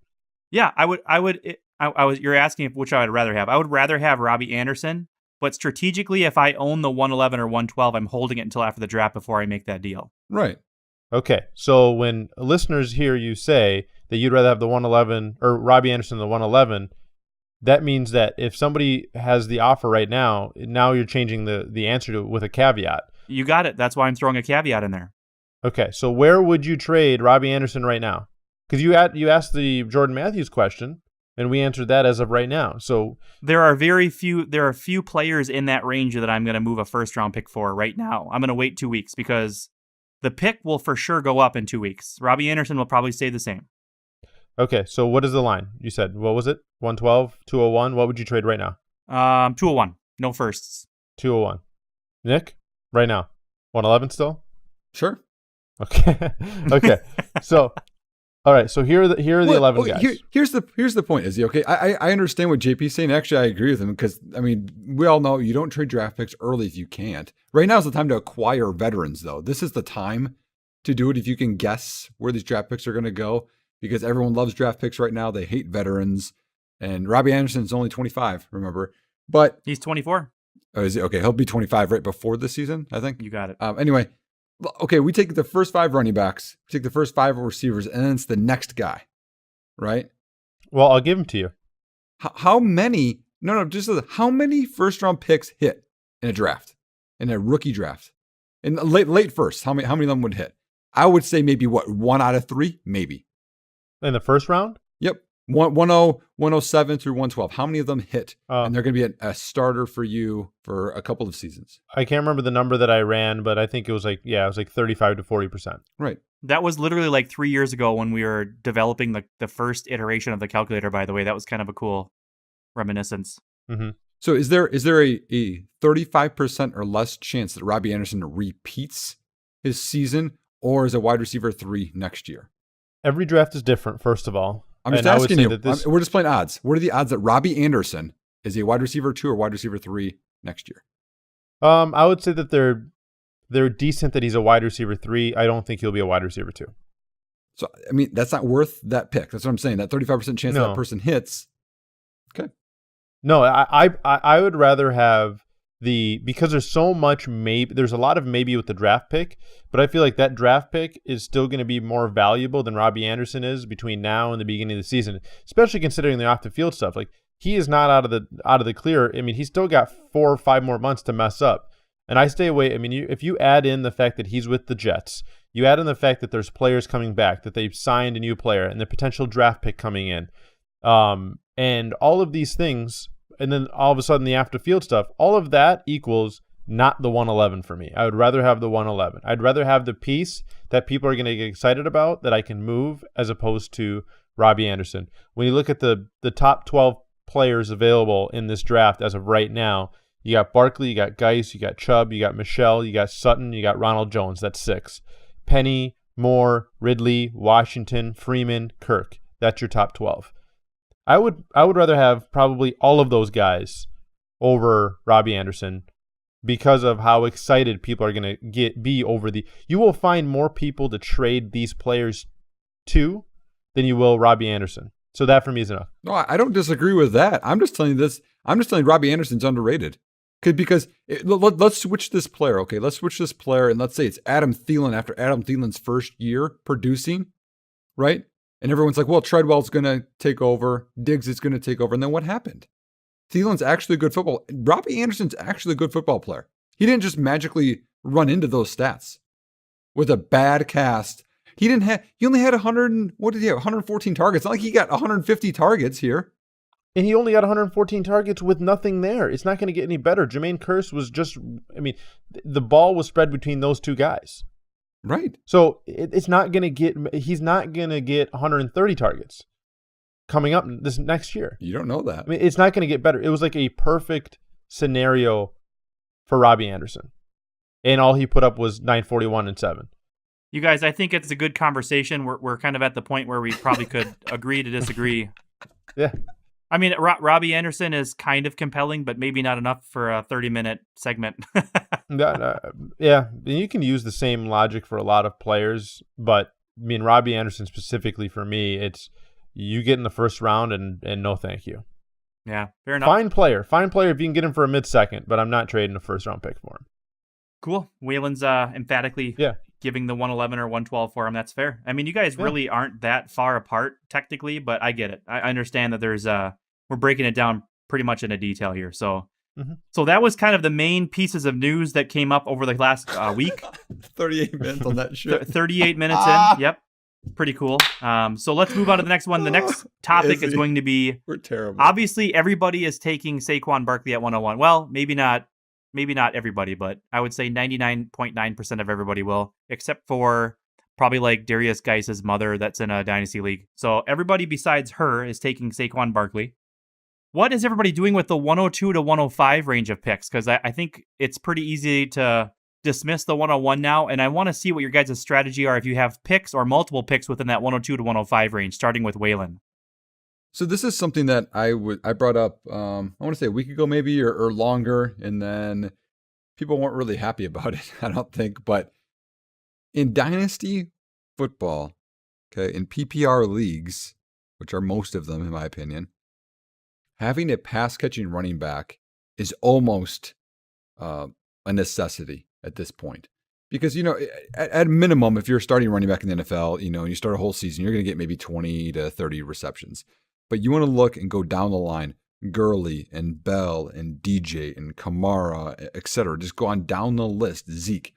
Yeah, you're asking which I would rather have. I would rather have Robbie Anderson But strategically, if I own the 111 or 112, I'm holding it until after the draft before I make that deal. Right. Okay, so when listeners hear you say that you'd rather have the 111 or Robbie Anderson the 111, that means that if somebody has the offer right now you're changing the answer to with a caveat. You got it. That's why I'm throwing a caveat in there. Okay, so where would you trade Robbie Anderson right now? Because you asked the Jordan Matthews question, and we answered that as of right now. So there are a few players in that range that I'm going to move a first-round pick for right now. I'm going to wait 2 weeks because the pick will for sure go up in 2 weeks. Robbie Anderson will probably stay the same. Okay, so what is the line? You said, what was it? 112, 201? What would you trade right now? 201. No firsts. 201. Nick, right now, 111 still? Sure. Okay. Okay. So, all right. So here are the 11 guys. Here's the point, Izzy. Okay, I understand what JP's saying. Actually, I agree with him because I mean we all know you don't trade draft picks early if you can't. Right now is the time to acquire veterans, though. This is the time to do it if you can guess where these draft picks are going to go because everyone loves draft picks right now. They hate veterans, and Robbie Anderson's only 25. Remember, but he's 24. Oh, is he? Okay, he'll be 25 right before the season, I think. You got it. Anyway. Okay, we take the first 5 running backs, we take the first 5 receivers, and then it's the next guy, right? Well, I'll give them to you. How many? No, just how many first-round picks hit in a draft, in a rookie draft, in late first? How many of them would hit? I would say maybe 1 out of 3, maybe. In the first round? Yep, 107 through 112. How many of them hit? And they're going to be a starter for you for a couple of seasons. I can't remember the number that I ran, but I think it was like 35 to 40%. Right. That was literally like 3 years ago when we were developing the first iteration of the calculator, by the way. That was kind of a cool reminiscence. Mm-hmm. So is there a 35% or less chance that Robbie Anderson repeats his season or is a wide receiver 3 next year? Every draft is different, first of all. I'm just asking you. We're just playing odds. What are the odds that Robbie Anderson is a wide receiver 2 or wide receiver 3 next year? I would say that they're decent that he's a wide receiver 3. I don't think he'll be a wide receiver 2. So, I mean, that's not worth that pick. That's what I'm saying. That 35% chance that person hits. Okay. No, I would rather have because there's so much maybe, there's a lot of maybe with the draft pick, but I feel like that draft pick is still going to be more valuable than Robbie Anderson is between now and the beginning of the season, especially considering the off the field stuff. Like he is not out of the clear. I mean, he's still got 4 or 5 more months to mess up. And I stay away. I mean, if you add in the fact that he's with the Jets, you add in the fact that there's players coming back, that they've signed a new player and the potential draft pick coming in, and all of these things, and then all of a sudden the after field stuff, all of that equals not the 111 for me. I would rather have the 111. I'd rather have the piece that people are going to get excited about that I can move as opposed to Robbie Anderson. When you look at the top 12 players available in this draft as of right now, you got Barkley, you got Geis, you got Chubb, you got Michelle, you got Sutton, you got Ronald Jones. That's 6. Penny, Moore, Ridley, Washington, Freeman, Kirk. That's your top 12. I would rather have probably all of those guys over Robbie Anderson because of how excited people are going to be over you will find more people to trade these players to than you will Robbie Anderson. So that for me is enough. No, I don't disagree with that. I'm just telling you this. I'm just telling you Robbie Anderson's underrated. Because let's switch this player. Okay, let's switch this player and let's say it's Adam Thielen after Adam Thielen's first year producing, right? And everyone's like, well, Treadwell's going to take over. Diggs is going to take over. And then what happened? Thielen's actually a good football. Robbie Anderson's actually a good football player. He didn't just magically run into those stats with a bad cast. He only had 114 targets. Not like he got 150 targets here. And he only got 114 targets with nothing there. It's not going to get any better. Jermaine Kearse was the ball was spread between those two guys. Right. So he's not going to get 130 targets coming up this next year. You don't know that. I mean, it's not going to get better. It was like a perfect scenario for Robbie Anderson. And all he put up was 941 and 7. You guys, I think it's a good conversation. We're kind of at the point where we probably could agree to disagree. Yeah. I mean, Robbie Anderson is kind of compelling, but maybe not enough for a 30-minute segment. Yeah, you can use the same logic for a lot of players, but I mean, Robbie Anderson specifically for me, it's you get in the first round and no thank you. Yeah, fair enough. Fine player if you can get him for a mid-second, but I'm not trading a first-round pick for him. Cool. Whalen's emphatically giving the 111 or 112 for him. That's fair. I mean, you guys really aren't that far apart technically, but I get it. I understand that there's we're breaking it down pretty much into detail here. So so that was kind of the main pieces of news that came up over the last week. 38 minutes on that shit. 38 minutes in. Yep. Pretty cool. So let's move on to the next one. The next topic is going to be, we're terrible. Obviously, everybody is taking Saquon Barkley at 101. Well, maybe not everybody, but I would say 99.9% of everybody will, except for probably like Darius Geis's mother that's in a dynasty league. So everybody besides her is taking Saquon Barkley. What is everybody doing with the 102 to 105 range of picks? Because I think it's pretty easy to dismiss the 101 now, and I want to see what your guys' strategy are if you have picks or multiple picks within that 102 to 105 range, starting with Whalen. So this is something that I brought up, I want to say a week ago maybe or longer, and then people weren't really happy about it, I don't think. But in dynasty football, okay, in PPR leagues, which are most of them in my opinion, having a pass-catching running back is almost a necessity at this point. Because, at minimum, if you're starting running back in the NFL, and you start a whole season, you're going to get maybe 20 to 30 receptions. But you want to look and go down the line, Gurley and Bell and DJ and Kamara, etc. Just go on down the list. Zeke,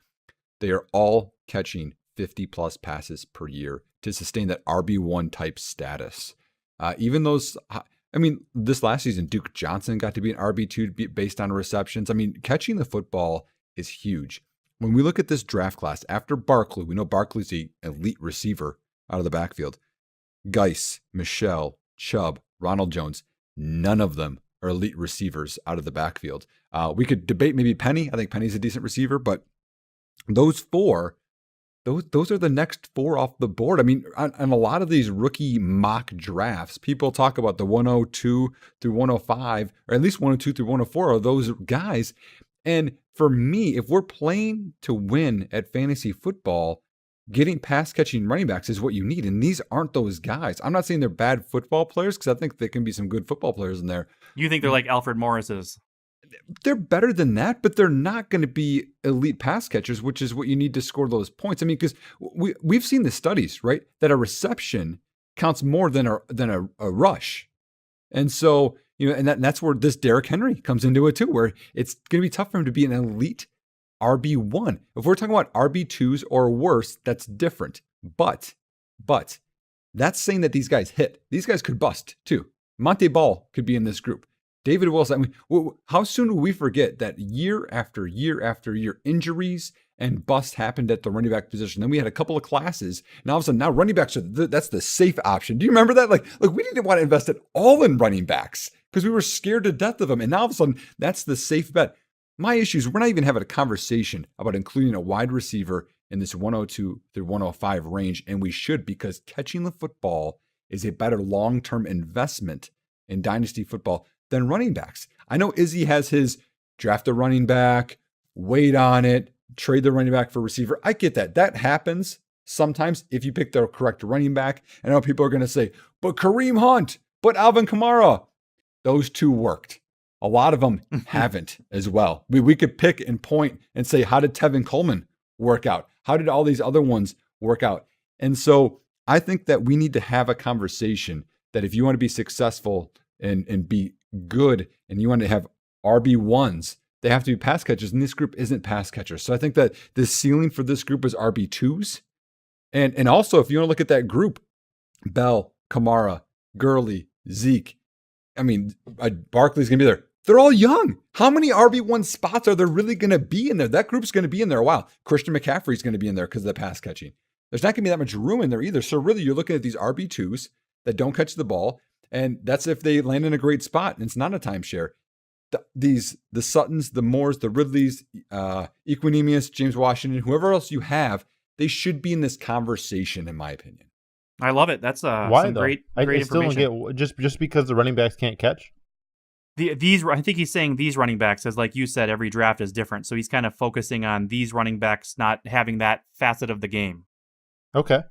they are all catching 50-plus passes per year to sustain that RB1 type status. Even those... this last season, Duke Johnson got to be an RB2 based on receptions. Catching the football is huge. When we look at this draft class, after Barkley, we know Barkley's the elite receiver out of the backfield. Geis, Michelle, Chubb, Ronald Jones, none of them are elite receivers out of the backfield. We could debate maybe Penny. I think Penny's a decent receiver, but those four, those are the next four off the board. On a lot of these rookie mock drafts, people talk about the 102 through 105, or at least 102 through 104 are those guys. And for me, if we're playing to win at fantasy football, getting pass-catching running backs is what you need. And these aren't those guys. I'm not saying they're bad football players, because I think there can be some good football players in there. You think they're like Alfred Morris's? They're better than that, but they're not going to be elite pass catchers, which is what you need to score those points. Because we've seen the studies, right, that a reception counts more than a rush. And so, and that's where this Derrick Henry comes into it too, where it's going to be tough for him to be an elite RB1. If we're talking about RB2s or worse, that's different. But that's saying that these guys hit. These guys could bust too. Monte Ball could be in this group. David Wilson. How soon do we forget that year after year after year, injuries and bust happened at the running back position? Then we had a couple of classes, and all of a sudden now running backs are that's the safe option. Do you remember that? Like we didn't want to invest it all in running backs because we were scared to death of them, and now all of a sudden that's the safe bet. My issue is we're not even having a conversation about including a wide receiver in this 102 through 105 range, and we should, because catching the football is a better long-term investment in dynasty football than running backs. I know Izzy has his draft a running back, wait on it, trade the running back for receiver. I get that. That happens sometimes if you pick the correct running back. I know people are going to say, but Kareem Hunt, but Alvin Kamara. Those two worked. A lot of them haven't as well. We could pick and point and say, how did Tevin Coleman work out? How did all these other ones work out? And so I think that we need to have a conversation that if you want to be successful and be good and you want to have RB1s, they have to be pass catchers, and this group isn't pass catchers. So I think that the ceiling for this group is RB2s. And also, if you want to look at that group, Bell, Kamara, Gurley, Zeke, Barkley's going to be there. They're all young. How many RB1 spots are there really going to be in there? That group's going to be in there a while. Christian McCaffrey's going to be in there because of the pass catching. There's not going to be that much room in there either. So really, you're looking at these RB2s that don't catch the ball, and that's if they land in a great spot, and it's not a timeshare. The Suttons, the Moores, the Ridleys, Equinemius, James Washington, whoever else you have, they should be in this conversation, in my opinion. I love it. That's why some though? great I still information. don't get just because the running backs can't catch. I think he's saying these running backs, as like you said, every draft is different. So he's kind of focusing on these running backs not having that facet of the game. Okay.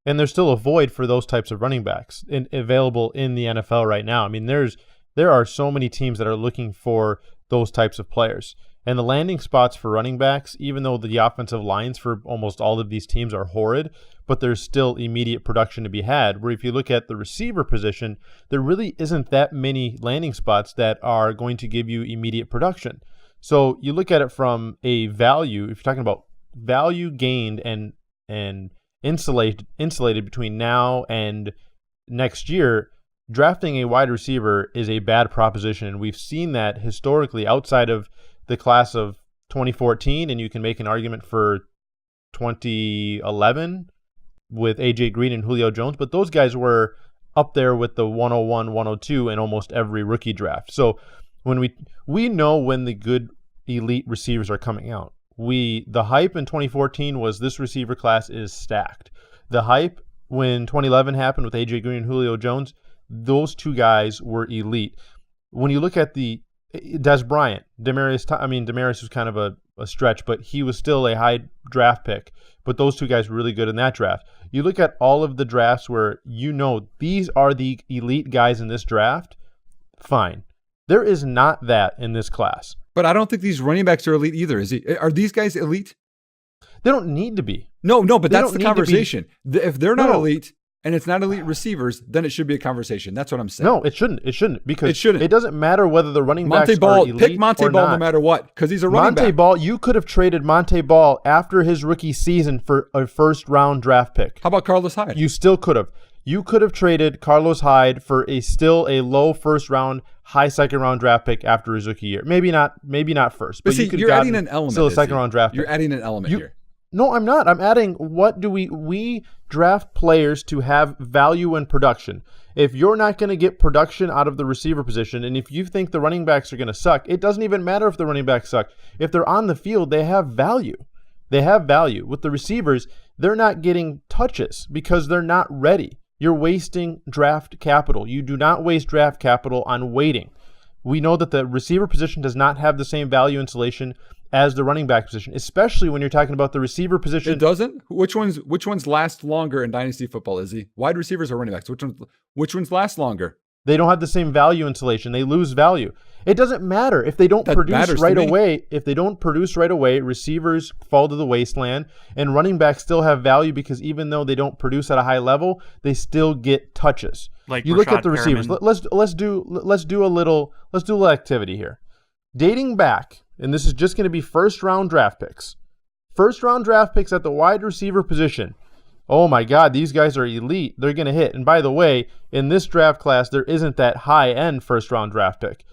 And there's still a void for those types of running backs available in the NFL right now. There's There are so many teams that are looking for those types of players. And the landing spots for running backs, even though the offensive lines for almost all of these teams are horrid, but there's still immediate production to be had. Where if you look at the receiver position, there really isn't that many landing spots that are going to give you immediate production. So you look at it from a value, if you're talking about value gained and insulated between now and next year, drafting a wide receiver is a bad proposition. And we've seen that historically outside of the class of 2014, and you can make an argument for 2011 with AJ Green and Julio Jones, but those guys were up there with the 101, 102 in almost every rookie draft. So when we know when the good elite receivers are coming out. The hype in 2014 was this receiver class is stacked. The hype when 2011 happened with AJ Green and Julio Jones, those two guys were elite. When you look at the Des Bryant, Demaryius was kind of a stretch, but he was still a high draft pick. But those two guys were really good in that draft. You look at all of the drafts where these are the elite guys in this draft, fine. There is not that in this class. But I don't think these running backs are elite either. Are these guys elite? They don't need to be. No, but that's the conversation. If they're not elite, and it's not elite receivers, then it should be a conversation. That's what I'm saying. No, it shouldn't because it doesn't matter whether the running backs are elite pick Monte Ball no matter what, because he's a running back. Monte Ball, you could have traded Monte Ball after his rookie season for a first-round draft pick. How about Carlos Hyde? You still could have. You could have traded Carlos Hyde for still a low first-round, high second-round draft pick after his rookie year. Maybe not first, but see, you could you're adding an element. Still a second-round draft pick. You're adding an element here. No, I'm not. I'm adding what do we draft players to have value and production. If you're not going to get production out of the receiver position, and if you think the running backs are going to suck, it doesn't even matter if the running backs suck. If they're on the field, they have value. They have value. With the receivers, they're not getting touches because they're not ready. You're wasting draft capital. You do not waste draft capital on waiting. We know that the receiver position does not have the same value insulation as the running back position, especially when you're talking about the receiver position. It doesn't? Which ones last longer in dynasty football, Izzy? Wide receivers or running backs? Which ones last longer? They don't have the same value insulation. They lose value. It doesn't matter if they don't produce right away. If they don't produce right away, receivers fall to the wasteland, and running backs still have value because even though they don't produce at a high level, they still get touches. Like you Rashad look at the receivers. Perriman. Let's do a little activity here. Dating back, and this is just going to be first-round draft picks. First-round draft picks at the wide receiver position. Oh my God, these guys are elite. They're going to hit. And by the way, in this draft class, there isn't that high-end first-round draft pick.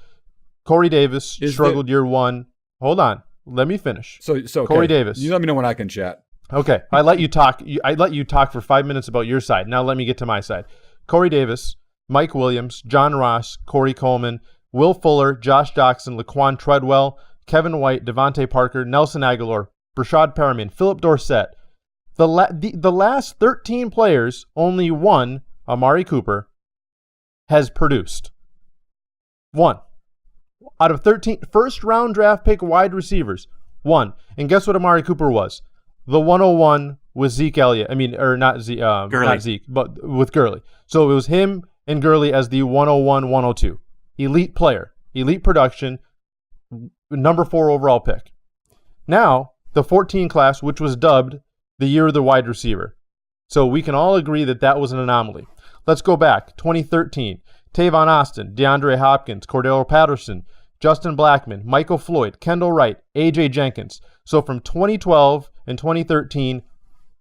Corey Davis struggled year one. Hold on. Let me finish. So okay. Corey Davis. You let me know when I can chat. Okay. I let you talk. I let you talk for 5 minutes about your side. Now let me get to my side. Corey Davis, Mike Williams, John Ross, Corey Coleman, Will Fuller, Josh Doxson, Laquan Treadwell, Kevin White, Devontae Parker, Nelson Aguilar, Rashad Perriman, Philip Dorsett. The last 13 players, only one, Amari Cooper, has produced. One. Out of 13 first-round draft pick wide receivers, one. And guess what Amari Cooper was? The 101 with Zeke Elliott. Not Zeke, but with Gurley. So it was him and Gurley as the 101, 102. Elite player, elite production, number 4 overall pick. Now, the 14 class, which was dubbed the year of the wide receiver. So we can all agree that was an anomaly. Let's go back. 2013, Tavon Austin, DeAndre Hopkins, Cordero Patterson, Justin Blackmon, Michael Floyd, Kendall Wright, AJ Jenkins. So from 2012 and 2013,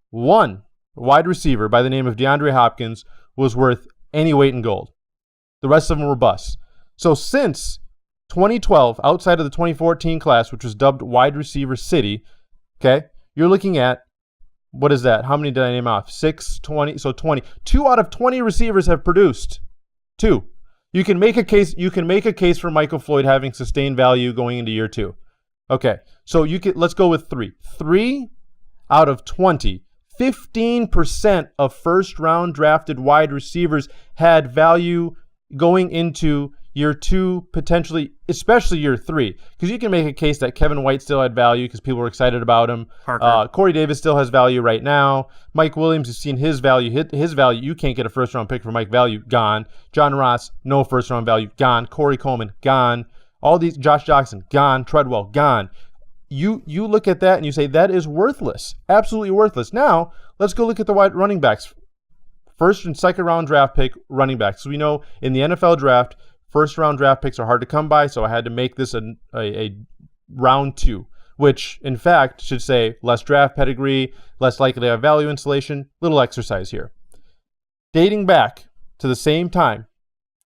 one wide receiver by the name of DeAndre Hopkins was worth any weight in gold. The rest of them were busts. So since 2012, outside of the 2014 class, which was dubbed wide receiver city, okay, you're looking at, what is that? How many did I name off? 6, 20, so 20. 2 out of 20 receivers have produced. 2. You can make a case for Michael Floyd having sustained value going into year 2. Okay, so let's go with 3. 3 out of 20. 15% of first-round drafted wide receivers had value going into year 2, potentially, especially year 3, because you can make a case that Kevin White still had value because people were excited about him. Corey Davis still has value right now. Mike Williams has seen his value hit his value. You can't get a first-round pick for Mike value, gone. John Ross, no first-round value, gone. Corey Coleman, gone. All these, Josh Jackson, gone. Treadwell, gone. You look at that and you say that is worthless, absolutely worthless. Now, let's go look at the wide running backs. First and second round draft pick running backs. So we know in the NFL draft, first round draft picks are hard to come by, so I had to make this a round 2, which in fact should say less draft pedigree, less likely to have value installation. Little exercise here. Dating back to the same time,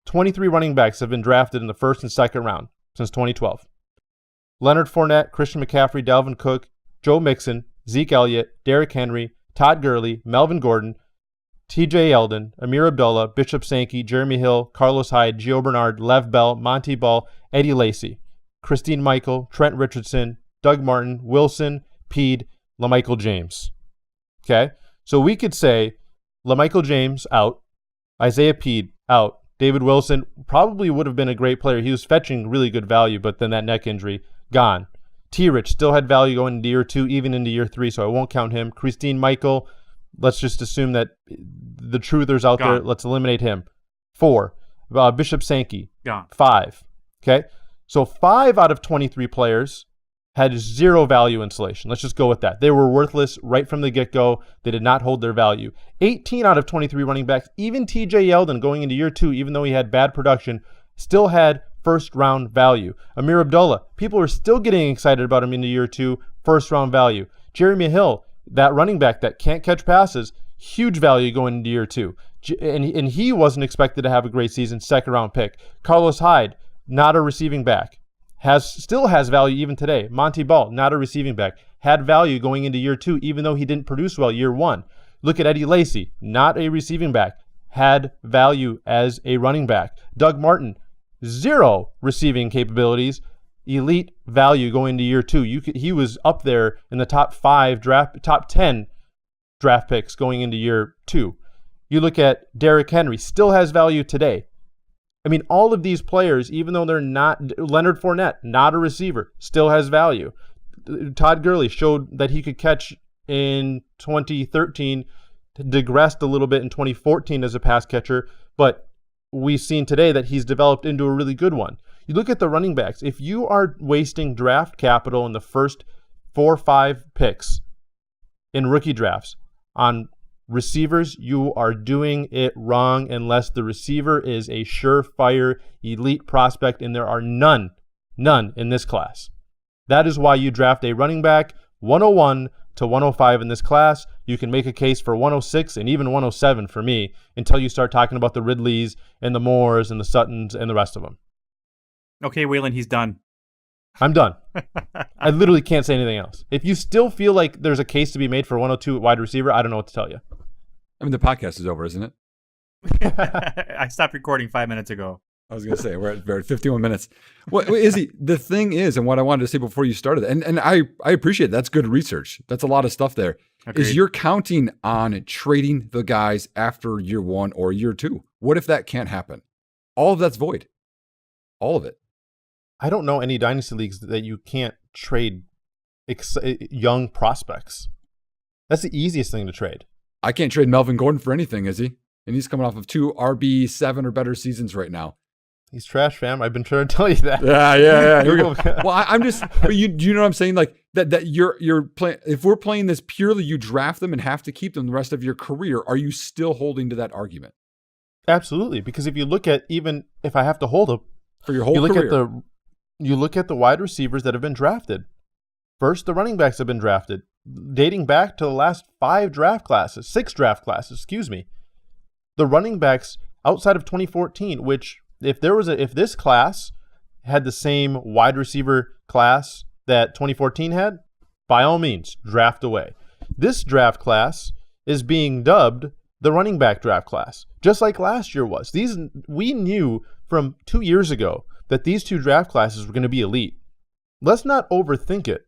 23 running backs have been drafted in the first and second round since 2012. Leonard Fournette, Christian McCaffrey, Dalvin Cook, Joe Mixon, Zeke Elliott, Derrick Henry, Todd Gurley, Melvin Gordon, TJ Yeldon, Amir Abdullah, Bishop Sankey, Jeremy Hill, Carlos Hyde, Gio Bernard, Lev Bell, Monty Ball, Eddie Lacy, Christine Michael, Trent Richardson, Doug Martin, Wilson, Pede, LaMichael James. Okay? So we could say LaMichael James out, Isaiah Pede out, David Wilson probably would have been a great player. He was fetching really good value, but then that neck injury, gone. T-Rich still had value going into year 2, even into year 3, so I won't count him. Christine Michael, let's just assume that the truthers out there, let's eliminate him. 4, Bishop Sankey, gone. 5. Okay, so 5 out of 23 players had 0 value installation. Let's just go with that. They were worthless right from the get-go. They did not hold their value. 18 out of 23 running backs, even TJ Yeldon going into year 2, even though he had bad production, still had first-round value. Amir Abdullah, people are still getting excited about him into year 2, first-round value. Jeremy Hill, that running back that can't catch passes, huge value going into year 2. And he wasn't expected to have a great season, second-round pick. Carlos Hyde, not a receiving back. Still has value even today. Monty Ball, not a receiving back. Had value going into year 2, even though he didn't produce well year 1. Look at Eddie Lacy, not a receiving back. Had value as a running back. Doug Martin, 0 receiving capabilities. Elite value going into year 2. He was up there in the top 10 draft picks going into year 2. You look at Derrick Henry, still has value today. I mean, all of these players, even though they're not, Leonard Fournette, not a receiver, still has value. Todd Gurley showed that he could catch in 2013, digressed a little bit in 2014 as a pass catcher, but we've seen today that he's developed into a really good one. You look at the running backs. If you are wasting draft capital in the first 4 or 5 picks in rookie drafts on receivers, you are doing it wrong unless the receiver is a surefire elite prospect, and there are none in this class. That is why you draft a running back 101 to 105 in this class. You can make a case for 106 and even 107 for me until you start talking about the Ridleys and the Moores and the Suttons and the rest of them. Okay, Waylon, he's done. I'm done. I literally can't say anything else. If you still feel like there's a case to be made for 102 at wide receiver, I don't know what to tell you. I mean, the podcast is over, isn't it? I stopped recording 5 minutes ago. I was going to say, we're at 51 minutes. Well, Izzy, the thing is, and what I wanted to say before you started, and I appreciate it. That's good research. That's a lot of stuff there. Agreed. Is you're counting on trading the guys after year 1 or year 2. What if that can't happen? All of that's void. All of it. I don't know any dynasty leagues that you can't trade young prospects. That's the easiest thing to trade. I can't trade Melvin Gordon for anything, is he? And he's coming off of 2 RB7 or better seasons right now. He's trash, fam. I've been trying to tell you that. Yeah. Here we go. Well, I'm just, but you know what I'm saying? Like that you're playing. If we're playing this purely, you draft them and have to keep them the rest of your career. Are you still holding to that argument? Absolutely, because if you look at, even if I have to hold them for your whole career, you look at the wide receivers that have been drafted. First, the running backs have been drafted, dating back to the last 6 draft classes, The running backs outside of 2014, which if this class had the same wide receiver class that 2014 had, by all means, draft away. This draft class is being dubbed the running back draft class, just like last year was. We knew from 2 years ago that these 2 draft classes were going to be elite. Let's not overthink it.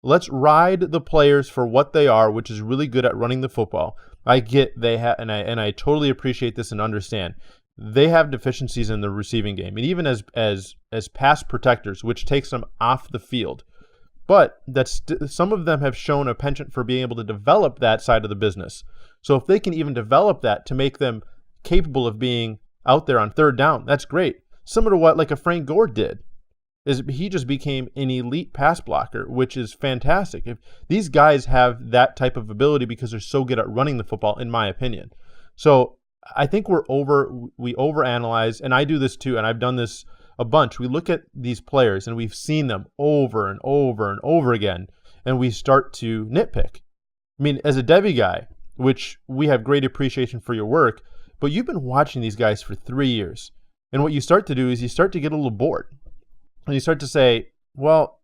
Let's ride the players for what they are, which is really good at running the football. I get they have, and I totally appreciate this and understand. they have deficiencies in the receiving game, and even as pass protectors, which takes them off the field. But some of them have shown a penchant for being able to develop that side of the business. So if they can even develop that to make them capable of being out there on third down, that's great. Similar to what like a Frank Gore did, is he just became an elite pass blocker, which is fantastic. If these guys have that type of ability because they're so good at running the football, in my opinion. So I think we overanalyze, and I do this too, and I've done this a bunch. We look at these players and we've seen them over and over and over again, and we start to nitpick. I mean, as a Debbie guy, which we have great appreciation for your work, but you've been watching these guys for 3 years. And what you start to do is you start to get a little bored. And you start to say, well,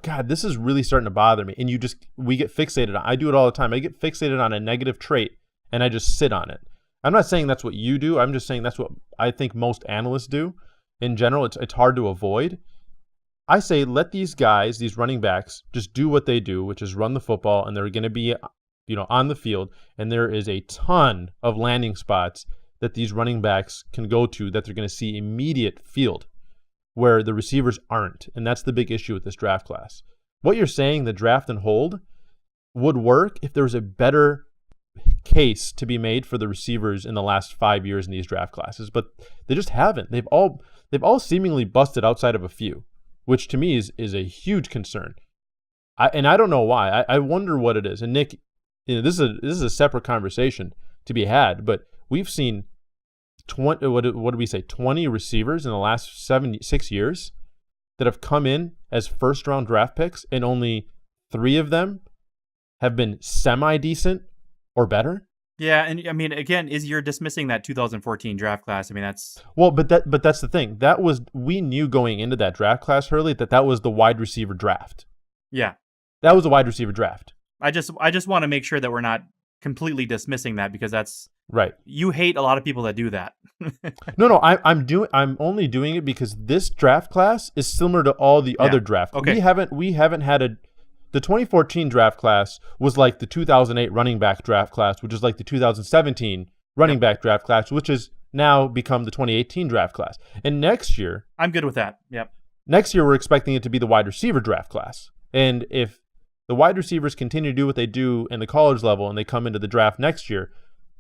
God, this is really starting to bother me. And we get fixated on, I do it all the time. I get fixated on a negative trait and I just sit on it. I'm not saying that's what you do. I'm just saying that's what I think most analysts do. In general, it's hard to avoid. I say let these guys, these running backs, just do what they do, which is run the football, and they're going to be, on the field. And there is a ton of landing spots that these running backs can go to that they're going to see immediate field where the receivers aren't. And that's the big issue with this draft class. What you're saying, the draft and hold, would work if there was a better case to be made for the receivers in the last 5 years in these draft classes, but they just haven't. They've all seemingly busted outside of a few, which to me is a huge concern. I don't know why. I wonder what it is. And Nick, this is a separate conversation to be had, but we've seen 20 receivers in the last 6 years that have come in as first round draft picks, and only 3 of them have been semi-decent or better. Yeah, and I mean, again, you're dismissing that 2014 draft class. I mean, that's but that's the thing. We knew going into that draft class, Hurley, that was the wide receiver draft. Yeah, that was a wide receiver draft. I just want to make sure that we're not completely dismissing that, because that's right. You hate a lot of people that do that. No, I'm only doing it because this draft class is similar to all the other drafts. Okay. We haven't had the 2014 draft class was like the 2008 running back draft class, which is like the 2017 running back draft class, which has now become the 2018 draft class. And next year, I'm good with that. Yep. Next year, we're expecting it to be the wide receiver draft class. And if the wide receivers continue to do what they do in the college level and they come into the draft next year,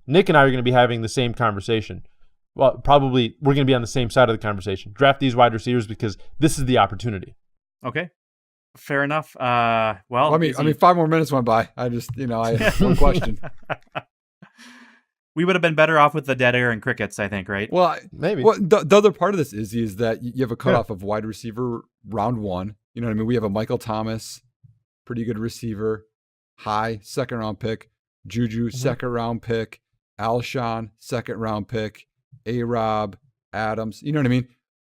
Nick and I are going to be having the same conversation. Well, probably we're going to be on the same side of the conversation. Draft these wide receivers because this is the opportunity. Okay. Fair enough. I mean, 5 more minutes went by. I have one question. We would have been better off with the dead air and crickets, I think, right? Well, maybe. Well, the other part of this is that you have a cutoff of wide receiver round 1. You know what I mean? We have a Michael Thomas, pretty good receiver, high second round pick, Juju second round pick, Alshon second round pick, A-Rob, Adams. You know what I mean?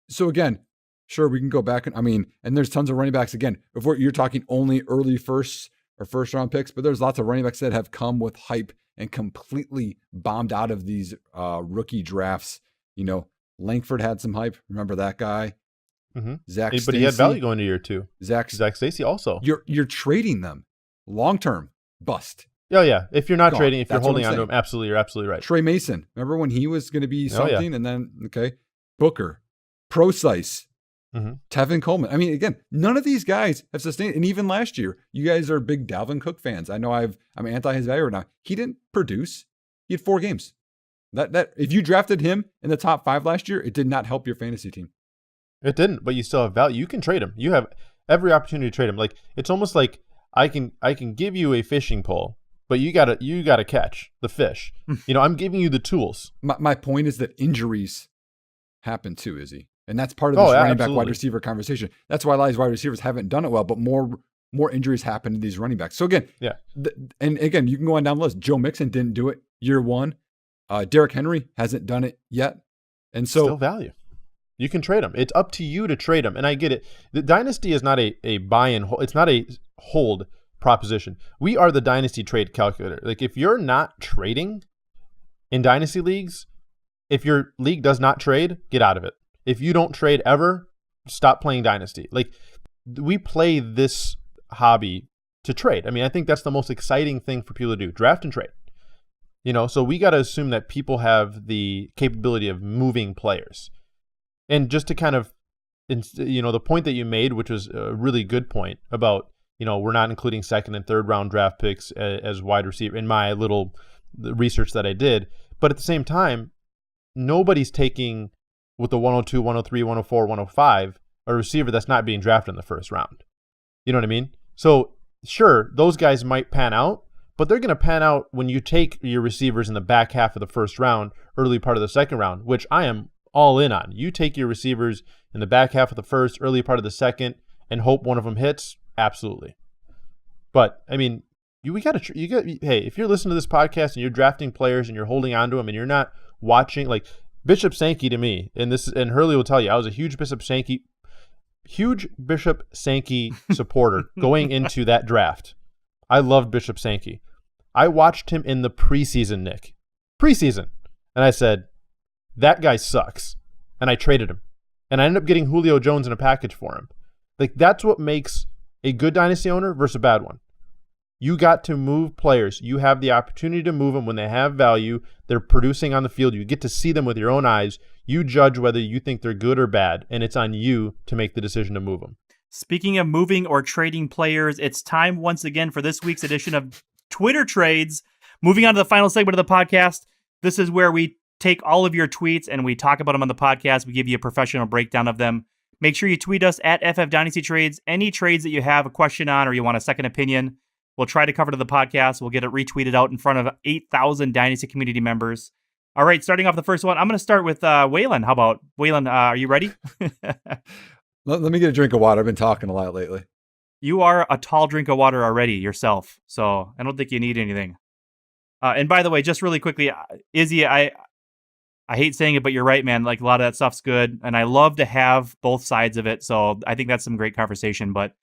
So again, sure, we can go back and there's tons of running backs. Again, if you're talking only early first or first round picks, but there's lots of running backs that have come with hype and completely bombed out of these rookie drafts. Langford had some hype. Remember that guy? Mm-hmm. Zach Stacy. But he had value going to year 2. Zach Stacy also. You're trading them long term, bust. Oh yeah. If you're not Gone. trading, if That's you're holding on to him, you're absolutely right. Trey Mason. Remember when he was going to be something, and then Booker, Procise. Mm-hmm. Tevin Coleman. I mean, again, none of these guys have sustained. And even last year, you guys are big Dalvin Cook fans. I know I'm anti his value right now. He didn't produce. He had 4 games. That if you drafted him in the top 5 last year, it did not help your fantasy team. It didn't, but you still have value. You can trade him. You have every opportunity to trade him. Like it's almost like I can give you a fishing pole, but you gotta catch the fish. I'm giving you the tools. My point is that injuries happen too, Izzy. And that's part of this running back wide receiver conversation. That's why a lot of these wide receivers haven't done it well, but more injuries happen to these running backs. So again, and again, you can go on down the list. Joe Mixon didn't do it year 1. Derrick Henry hasn't done it yet. And so still value. You can trade them. It's up to you to trade them. And I get it. The dynasty is not a buy and hold. It's not a hold proposition. We are the dynasty trade calculator. Like if you're not trading in dynasty leagues, if your league does not trade, get out of it. If you don't trade ever, stop playing dynasty. Like we play this hobby to trade. I mean, I think that's the most exciting thing for people to do. Draft and trade. So we got to assume that people have the capability of moving players. And just to kind of, the point that you made, which was a really good point about, we're not including second and third round draft picks as wide receiver in my little research that I did. But at the same time, nobody's taking with the 102, 103, 104, 105 a receiver that's not being drafted in the first round. You know what I mean? So sure, those guys might pan out, but they're going to pan out when you take your receivers in the back half of the first round, early part of the second round, which I am all in on. You take your receivers in the back half of the first, early part of the second, and hope one of them hits. Absolutely. But I mean, hey, if you're listening to this podcast and you're drafting players and you're holding on to them and you're not watching, like Bishop Sankey to me, and Hurley will tell you, I was a huge Bishop Sankey supporter going into that draft. I loved Bishop Sankey. I watched him in the preseason, Nick. Preseason. And I said, that guy sucks. And I traded him. And I ended up getting Julio Jones in a package for him. Like, that's what makes a good dynasty owner versus a bad one. You got to move players. You have the opportunity to move them when they have value. They're producing on the field. You get to see them with your own eyes. You judge whether you think they're good or bad, and it's on you to make the decision to move them. Speaking of moving or trading players, it's time once again for this week's edition of Twitter Trades. Moving on to the final segment of the podcast. This is where we take all of your tweets and we talk about them on the podcast. We give you a professional breakdown of them. Make sure you tweet us at FF Dynasty Trades. Any trades that you have a question on or you want a second opinion, we'll try to cover to the podcast. We'll get it retweeted out in front of 8,000 Dynasty community members. All right, starting off the first one, I'm going to start with Waylon. How about Waylon? Are you ready? Let me get a drink of water. I've been talking a lot lately. You are a tall drink of water already yourself, so I don't think you need anything. And by the way, just really quickly, Izzy, I hate saying it, but you're right, man. Like, a lot of that stuff's good, and I love to have both sides of it, so I think that's some great conversation. But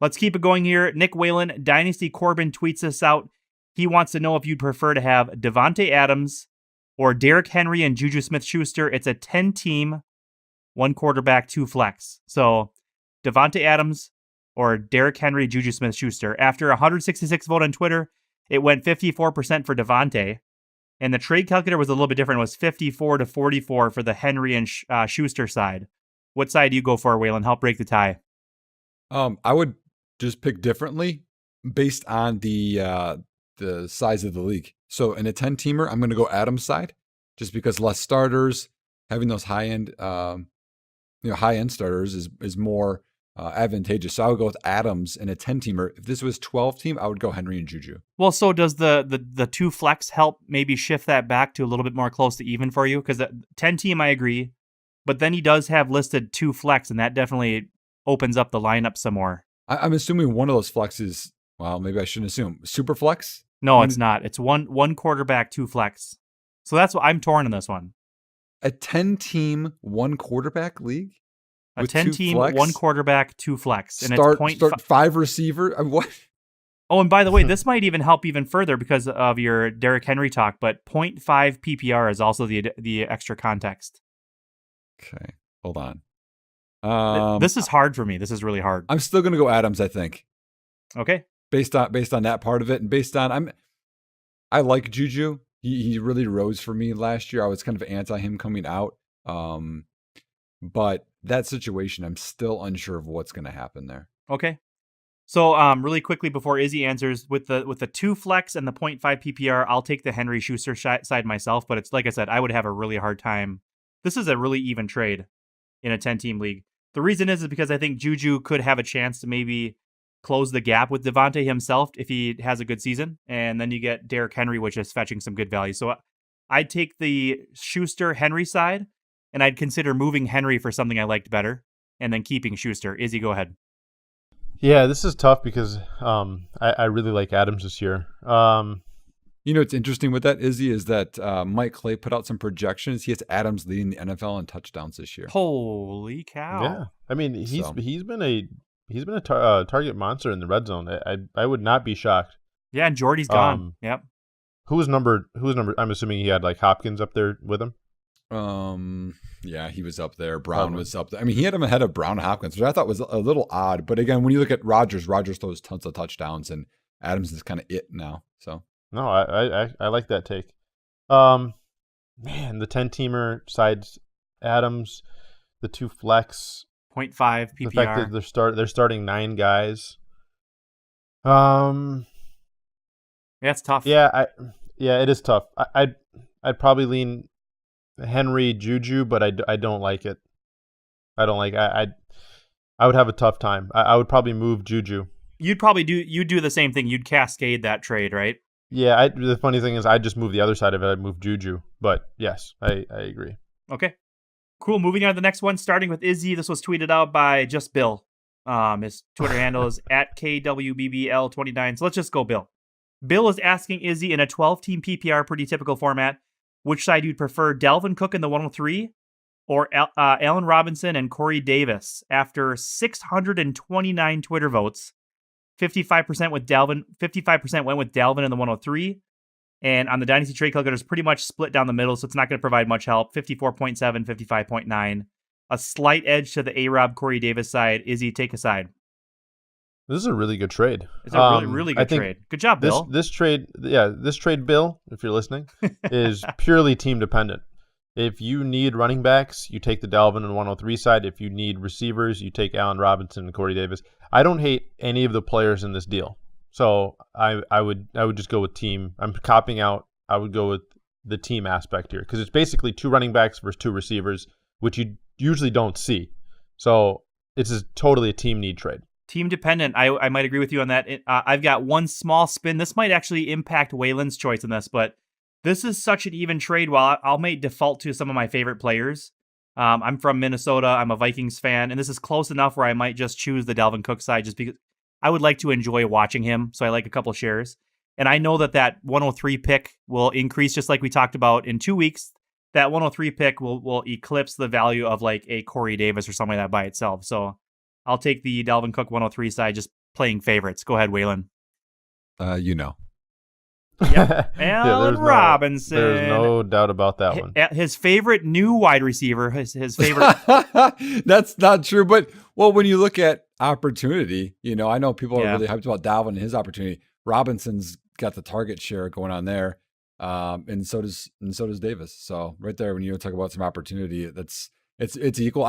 let's keep it going here. Nick Whalen, Dynasty Corbin tweets us out. He wants to know if you'd prefer to have Devontae Adams or Derrick Henry and Juju Smith-Schuster. It's a 10-team, 1 quarterback, 2 flex. So Devontae Adams or Derrick Henry, Juju Smith-Schuster. After 166 vote on Twitter, it went 54% for Devontae. And the trade calculator was a little bit different. It was 54-44 for the Henry and Schuster side. What side do you go for, Waylon? Help break the tie. I would just pick differently based on the size of the league. So in a 10-teamer, I'm going to go Adams' side, just because less starters, having those high-end starters is more advantageous. So I would go with Adams in a 10-teamer. If this was 12-team, I would go Henry and Juju. Well, so does the 2 flex help maybe shift that back to a little bit more close to even for you? Because 10-team, I agree, but then he does have listed 2 flex, and that definitely opens up the lineup some more. I'm assuming one of those flexes, well, maybe I shouldn't assume, super flex? No, it's not. It's one quarterback, 2 flex. So that's what I'm torn on this one. A 10-team, 1 quarterback league? A 10-team, 1 quarterback, 2 flex. And start it's 5 receiver? What? Oh, and by the way, this might even help even further because of your Derrick Henry talk, but 0.5 PPR is also the extra context. Okay, hold on. This is hard for me. This is really hard. I'm still going to go Adams, I think. Okay. Based on that part of it, and based on I like Juju. He really rose for me last year. I was kind of anti him coming out. But that situation, I'm still unsure of what's going to happen there. Okay. So really quickly before Izzy answers, with the 2 flex and the 0.5 PPR, I'll take the Henry Schuster side myself. But it's like I said, I would have a really hard time. This is a really even trade in a 10-team league. The reason is because I think Juju could have a chance to maybe close the gap with Devontae himself if he has a good season. And then you get Derrick Henry, which is fetching some good value. So I'd take the Schuster-Henry side, and I'd consider moving Henry for something I liked better, and then keeping Schuster. Izzy, go ahead. Yeah, this is tough because I really like Adams this year. What's interesting with that, Izzy, is that Mike Clay put out some projections. He has Adams leading the NFL in touchdowns this year. Holy cow! Yeah, I mean he's been a target monster in the red zone. I would not be shocked. Yeah, and Jordy's gone. Yep. Who was numbered? I'm assuming he had like Hopkins up there with him. Yeah, he was up there. Brown was up there. I mean, he had him ahead of Brown and Hopkins, which I thought was a little odd. But again, when you look at Rodgers throws tons of touchdowns, and Adams is kind of it now. So no, I like that take. Man, the 10-teamer sides Adams, the 2 flex, 0.5 PPR. the fact that they're starting 9 guys. That's tough. Yeah, it is tough. I'd probably lean Henry Juju, but I don't like it. I would have a tough time. I would probably move Juju. You'd do the same thing. You'd cascade that trade, right? Yeah, the funny thing is I'd just move the other side of it. I'd move Juju. But yes, I agree. Okay. Cool. Moving on to the next one, starting with Izzy. This was tweeted out by just Bill. His Twitter handle is at KWBBL29. So let's just go Bill. Bill is asking Izzy in a 12-team PPR, pretty typical format, which side you'd prefer, Dalvin Cook in the 103 or Allen Robinson and Corey Davis. After 629 Twitter votes, 55% with Dalvin. 55% went with Dalvin in the 103. And on the Dynasty Trade Calculator, it's pretty much split down the middle, so it's not going to provide much help. 54.7, 55.9. A slight edge to the A-Rob Corey Davis side. Izzy, take a side. This is a really good trade. It's a really good trade. Good job, Bill. This trade, Bill, if you're listening, is purely team dependent. If you need running backs, you take the Dalvin and 103 side. If you need receivers, you take Allen Robinson and Corey Davis. I don't hate any of the players in this deal. So I would just go with team. I'm copping out. I would go with the team aspect here because it's basically 2 running backs versus 2 receivers, which you usually don't see. So it's totally a team need trade. Team dependent. I might agree with you on that. I've got one small spin. This might actually impact Waylon's choice in this, but this is such an even trade. While I'll may default to some of my favorite players. I'm from Minnesota. I'm a Vikings fan, and this is close enough where I might just choose the Dalvin Cook side just because I would like to enjoy watching him. So I like a couple shares. And I know that 103 pick will increase just like we talked about in 2 weeks. That 103 pick will eclipse the value of like a Corey Davis or something like that by itself. So I'll take the Dalvin Cook 103 side, just playing favorites. Go ahead, Waylon. Yeah, Allen Robinson. There's no doubt about that one. His favorite new wide receiver, his favorite. That's not true. But, when you look at opportunity, I know people are really hyped about Dalvin and his opportunity. Robinson's got the target share going on there. And so does Davis. So right there, when you talk about some opportunity, it's equal.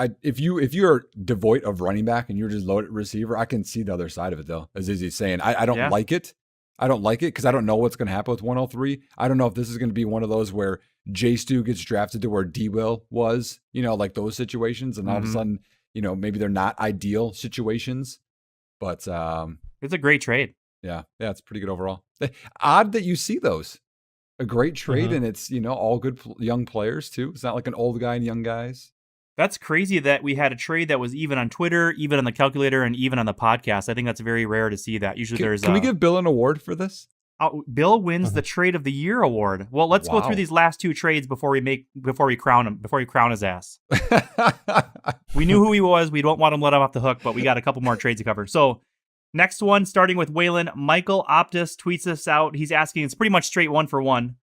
If you're devoid of running back and you're just loaded receiver, I can see the other side of it though, as Izzy's saying. I don't like it. I don't like it because I don't know what's going to happen with 103. I don't know if this is going to be one of those where J Stu gets drafted to where D Will was, like those situations, and all of a sudden, maybe they're not ideal situations. But it's a great trade. Yeah, it's pretty good overall. Odd that you see those. A great trade, and it's all good young players too. It's not like an old guy and young guys. That's crazy that we had a trade that was even on Twitter, even on the calculator, and even on the podcast. I think that's very rare to see that. Usually Can we give Bill an award for this? Bill wins the Trade of the Year award. Well, let's go through these last 2 trades before we crown his ass. We knew who he was. We don't want him let him off the hook, but we got a couple more trades to cover. So next one, starting with Waylon, Michael Optus tweets this out. He's asking, it's pretty much straight 1 for 1.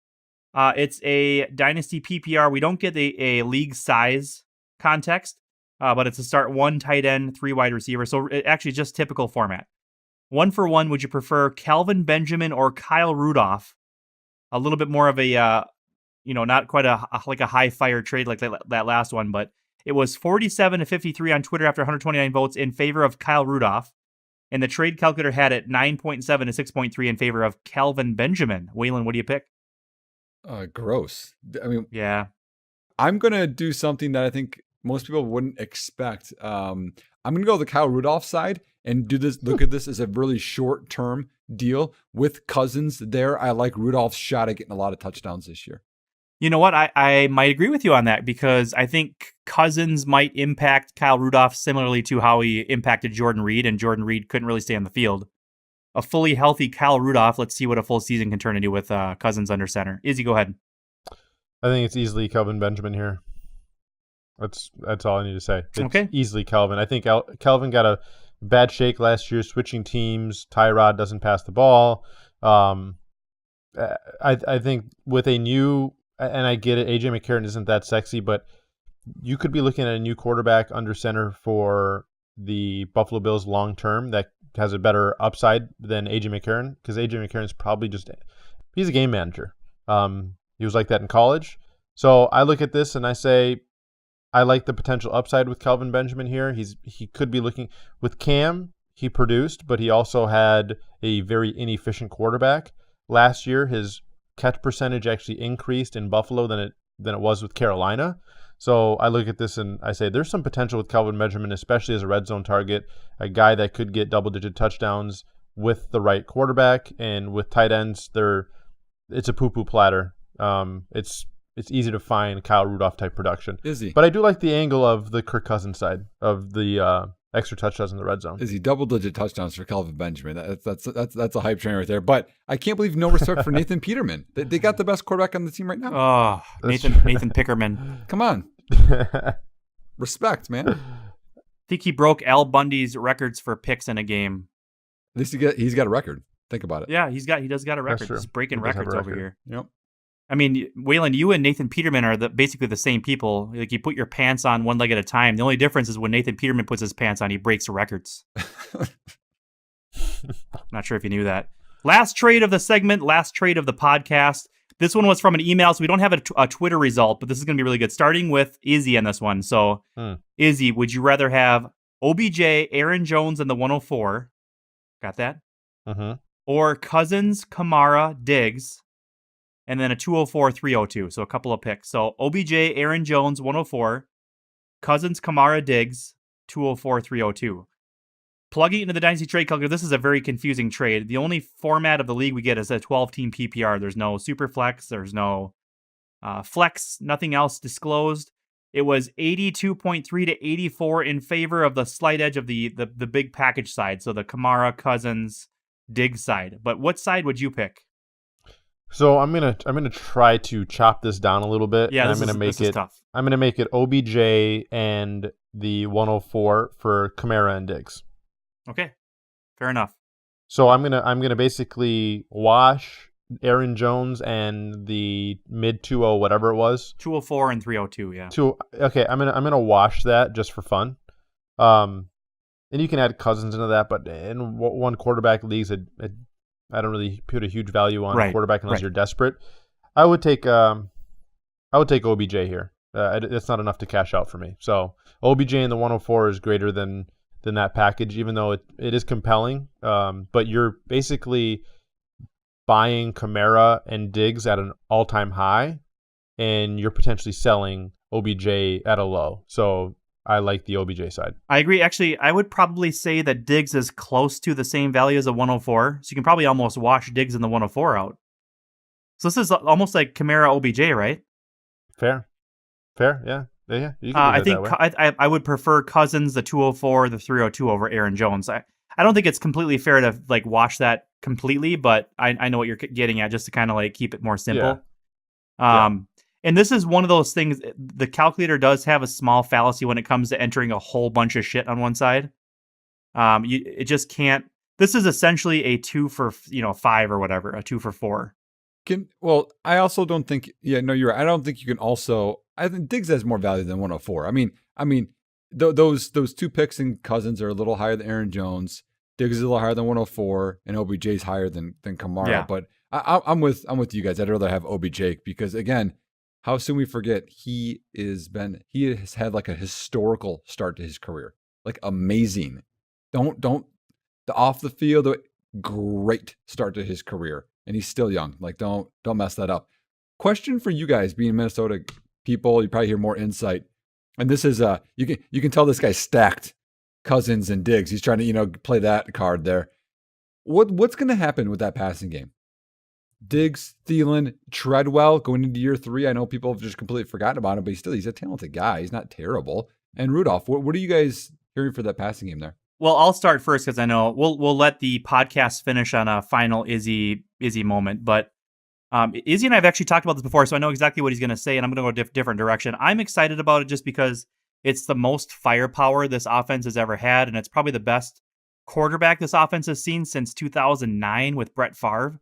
It's a Dynasty PPR. We don't get a league size context, but it's a start 1 tight end, 3 wide receiver. So it actually just typical format. 1 for 1, would you prefer Kelvin Benjamin or Kyle Rudolph? A little bit more of a, not quite a high fire trade like that last one, but it was 47-53 on Twitter after 129 votes in favor of Kyle Rudolph. And the trade calculator had it 9.7 to 6.3 in favor of Kelvin Benjamin. Waylon, what do you pick? Gross. I mean, yeah. I'm going to do something that I think most people wouldn't expect. I'm going to go the Kyle Rudolph side and look at this as a really short-term deal with Cousins there. I like Rudolph's shot at getting a lot of touchdowns this year. You know what? I might agree with you on that because I think Cousins might impact Kyle Rudolph similarly to how he impacted Jordan Reed, and Jordan Reed couldn't really stay on the field. A fully healthy Kyle Rudolph, let's see what a full season can turn into with Cousins under center. Izzy, go ahead. I think it's easily Kelvin Benjamin here. That's all I need to say. It's okay. Easily Kelvin. I think Kelvin got a bad shake last year, switching teams. Tyrod doesn't pass the ball. I think with a new, and I get it, AJ McCarron isn't that sexy, but you could be looking at a new quarterback under center for the Buffalo Bills long term that has a better upside than AJ McCarron, because AJ McCarron's probably he's a game manager. He was like that in college. So I look at this and I say, I like the potential upside with Kelvin Benjamin here. He could be looking with Cam. He produced, but he also had a very inefficient quarterback. Last year, his catch percentage actually increased in Buffalo than it was with Carolina. So I look at this and I say there's some potential with Kelvin Benjamin, especially as a red zone target, a guy that could get double-digit touchdowns with the right quarterback, and with tight ends, it's a poo-poo platter. It's easy to find Kyle Rudolph type production. Is he? But I do like the angle of the Kirk Cousins side of the extra touchdowns in the red zone. Is he double-digit touchdowns for Kelvin Benjamin? That's a hype train right there. But I can't believe no respect for Nathan Peterman. They got the best quarterback on the team right now. Oh, Nathan Pickerman. Come on. Respect, man. I think he broke Al Bundy's records for picks in a game. At least he's got a record. Think about it. Yeah, he does got a record. He's breaking records over here. Yep. I mean, Waylon, you and Nathan Peterman are basically the same people. Like, you put your pants on one leg at a time. The only difference is when Nathan Peterman puts his pants on, he breaks records. Not sure if you knew that. Last trade of the segment, last trade of the podcast. This one was from an email, so we don't have a Twitter result, but this is going to be really good. Starting with Izzy on this one. So, Izzy, would you rather have OBJ, Aaron Jones, and the 104? Got that? Mm-hmm. Or Cousins, Kamara, Diggs, and then a 204, 302. So a couple of picks. So OBJ, Aaron Jones, 104. Cousins, Kamara, Diggs, 204, 302. Plugging into the Dynasty Trade Calculator, this is a very confusing trade. The only format of the league we get is a 12-team PPR. There's no super flex. There's no flex. Nothing else disclosed. It was 82.3 to 84 in favor of the slight edge of the big package side. So the Kamara, Cousins, Diggs side. But what side would you pick? So I'm gonna try to chop this down a little bit. Yeah, and this is tough. I'm gonna make it OBJ and the 104 for Kamara and Diggs. Okay, fair enough. So I'm gonna basically wash Aaron Jones and the mid 2-0 whatever it was. 204 and 302. Yeah. Okay, I'm gonna wash that just for fun. And you can add Cousins into that, but in one quarterback leagues, I don't really put a huge value on quarterback unless you're desperate. I would take OBJ here. It's not enough to cash out for me. So OBJ in the 104 is greater than that package, even though it is compelling. But you're basically buying Kamara and Diggs at an all-time high, and you're potentially selling OBJ at a low. So I like the OBJ side. I agree. Actually, I would probably say that Diggs is close to the same value as a 104. So you can probably almost wash Diggs in the 104 out. So this is almost like Kamara OBJ, right? Fair. Yeah. Yeah. You can I think I would prefer Cousins, the 204, the 302 over Aaron Jones. I don't think it's completely fair to like wash that completely, but I know what you're getting at, just to kind of like keep it more simple. Yeah. And this is one of those things, the calculator does have a small fallacy when it comes to entering a whole bunch of shit on one side. It just can't. This is essentially a 2 for 5 or whatever, a 2 for 4. I also don't think. Yeah, no, you're right. I don't think you can also. I think Diggs has more value than 104. I mean, those two picks in Cousins are a little higher than Aaron Jones. Diggs is a little higher than 104, and OBJ is higher than Kamara. Yeah. But I'm with you guys. I'd rather have OBJ because again, how soon we forget he has had like a historical start to his career, like amazing. Don't the off the field, great start to his career, and he's still young. Like don't mess that up. Question for you guys, being Minnesota people, you probably hear more insight. And this is you can tell this guy's stacked Cousins and Diggs. He's trying to play that card there. What's going to happen with that passing game? Diggs, Thielen, Treadwell going into year 3. I know people have just completely forgotten about him, but he's a talented guy. He's not terrible. And Rudolph, what are you guys hearing for that passing game there? Well, I'll start first because I know we'll let the podcast finish on a final Izzy moment. But Izzy and I have actually talked about this before, so I know exactly what he's going to say, and I'm going to go a different direction. I'm excited about it just because it's the most firepower this offense has ever had, and it's probably the best quarterback this offense has seen since 2009 with Brett Favre.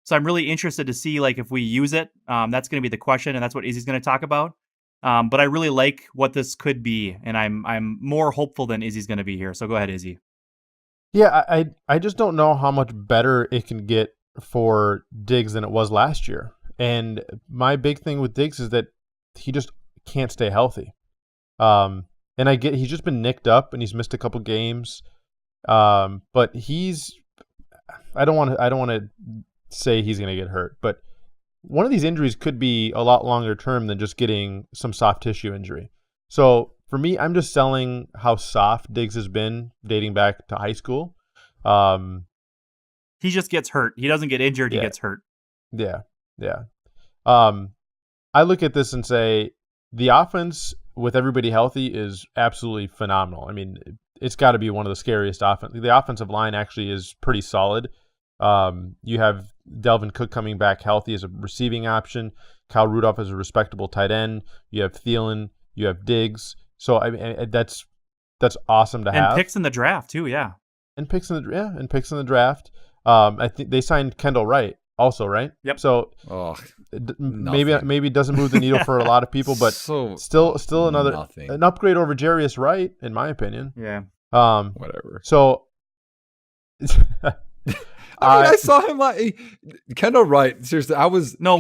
So I'm really interested to see if we use it. That's going to be the question, and that's what Izzy's going to talk about. But I really like what this could be, and I'm more hopeful than Izzy's going to be here. So go ahead, Izzy. Yeah, I just don't know how much better it can get for Diggs than it was last year. And my big thing with Diggs is that he just can't stay healthy. And I get he's just been nicked up and he's missed a couple games. But I don't want to say he's going to get hurt, but one of these injuries could be a lot longer term than just getting some soft tissue injury. So for me, I'm just selling how soft Diggs has been dating back to high school. He just gets hurt. He doesn't get injured. He gets hurt. Yeah. I look at this and say the offense with everybody healthy is absolutely phenomenal. I mean, it's got to be one of the scariest offense. The offensive line actually is pretty solid. You have Delvin Cook coming back healthy as a receiving option. Kyle Rudolph as a respectable tight end. You have Thielen. You have Diggs. So I mean, that's awesome to have. And picks in the draft too, yeah. And picks in the draft. I think they signed Kendall Wright also, right? Yep. So maybe it doesn't move the needle for a lot of people, but still an upgrade over Jarius Wright, in my opinion. Yeah. Whatever. So I saw him like Kendall Wright. Seriously,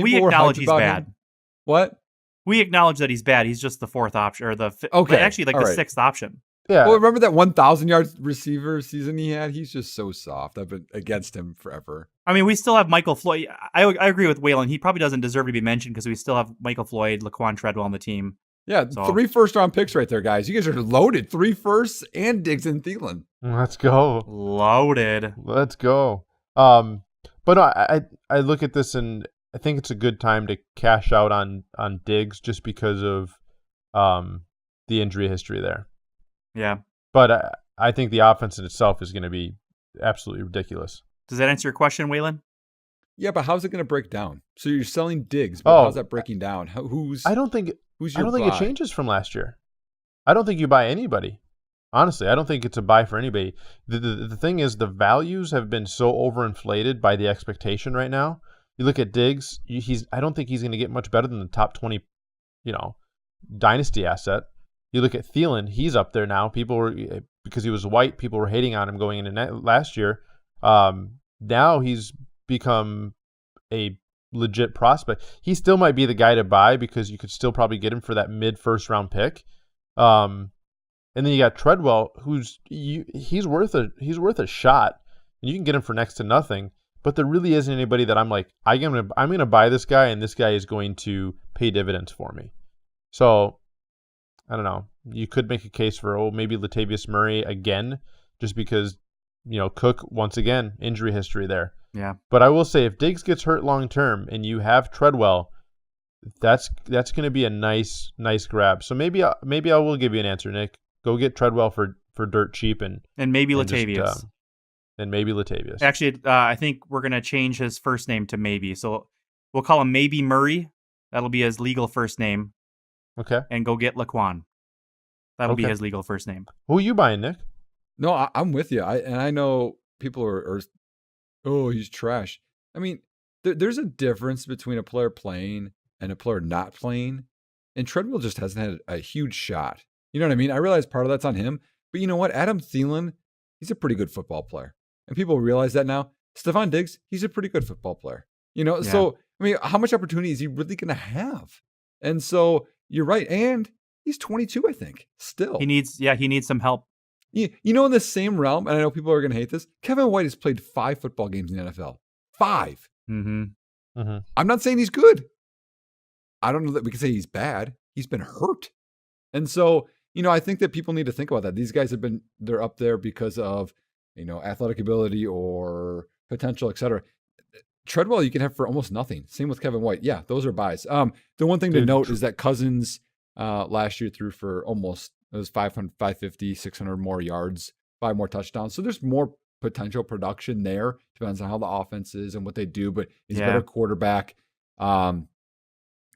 we acknowledge he's bad. Him. What? We acknowledge that he's bad. He's just the fourth option, or the sixth option. Yeah. Well, remember that 1,000-yard receiver season he had? He's just so soft. I've been against him forever. I mean, we still have Michael Floyd. I agree with Waylon. He probably doesn't deserve to be mentioned because we still have Michael Floyd, Laquan Treadwell on the team. Yeah, 3 first-round picks right there, guys. You guys are loaded. 3 firsts and Diggs and Thielen. Let's go. Loaded. Let's go. But no, I look at this and I think it's a good time to cash out on Diggs just because of the injury history there. Yeah. But I think the offense in itself is going to be absolutely ridiculous. Does that answer your question, Waylon? Yeah, but how's it going to break down? So you're selling Diggs, but how's that breaking down? I don't think it changes from last year. I don't think you buy anybody. Honestly, I don't think it's a buy for anybody. The thing is, the values have been so overinflated by the expectation right now. You look at Diggs, I don't think he's going to get much better than the top 20, dynasty asset. You look at Thielen, he's up there now. Because he was white, people were hating on him going into last year. Now he's become a legit prospect. He still might be the guy to buy because you could still probably get him for that mid-first round pick. And then you got Treadwell, he's worth a shot, and you can get him for next to nothing. But there really isn't anybody that I'm like, I'm gonna buy this guy, and this guy is going to pay dividends for me. So I don't know. You could make a case for maybe Latavius Murray again, just because Cook once again injury history there. Yeah. But I will say, if Diggs gets hurt long term and you have Treadwell, that's going to be a nice grab. So maybe I will give you an answer, Nick. Go get Treadwell for dirt cheap and maybe Latavius. And maybe Latavius. Actually, I think we're going to change his first name to Maybe. So we'll call him Maybe Murray. That'll be his legal first name. Okay. And go get Laquan. That'll be his legal first name. Who are you buying, Nick? No, I'm with you. I know people are he's trash. I mean, there's a difference between a player playing and a player not playing. And Treadwell just hasn't had a huge shot. You know what I mean? I realize part of that's on him. But you know what? Adam Thielen, he's a pretty good football player. And people realize that now. Stephon Diggs, he's a pretty good football player. So, I mean, how much opportunity is he really going to have? And so you're right. And he's 22, I think, still. He needs some help. In the same realm, and I know people are going to hate this, Kevin White has played 5 football games in the NFL. 5. Mm-hmm. Mm-hmm. I'm not saying he's good. I don't know that we can say he's bad. He's been hurt. And so, I think that people need to think about that. These guys they're up there because of, athletic ability or potential, et cetera. Treadwell you can have for almost nothing. Same with Kevin White. Yeah, those are buys. The one thing to note is that Cousins last year threw for almost, it was 500, 550, 600 more yards, 5 more touchdowns. So there's more potential production there. Depends on how the offense is and what they do, but he's a better quarterback. I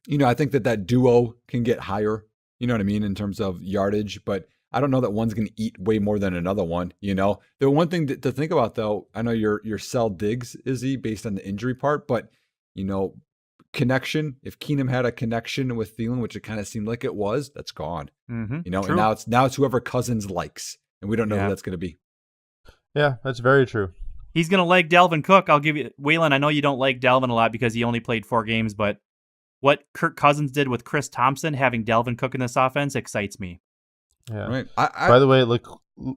think that duo can get higher, you know what I mean, in terms of yardage, but I don't know that one's going to eat way more than another one, The one thing to think about, though, I know your sell Diggs, Izzy, based on the injury part, but, connection, if Keenum had a connection with Thielen, which it kind of seemed like it was, that's gone. Mm-hmm. And now it's whoever Cousins likes, and we don't know who that's going to be. Yeah, that's very true. He's going to leg Dalvin Cook. I'll give you, Waylon, I know you don't like Dalvin a lot because he only played 4 games, but what Kirk Cousins did with Chris Thompson, having Dalvin Cook in this offense, excites me. Yeah. Right. By the way,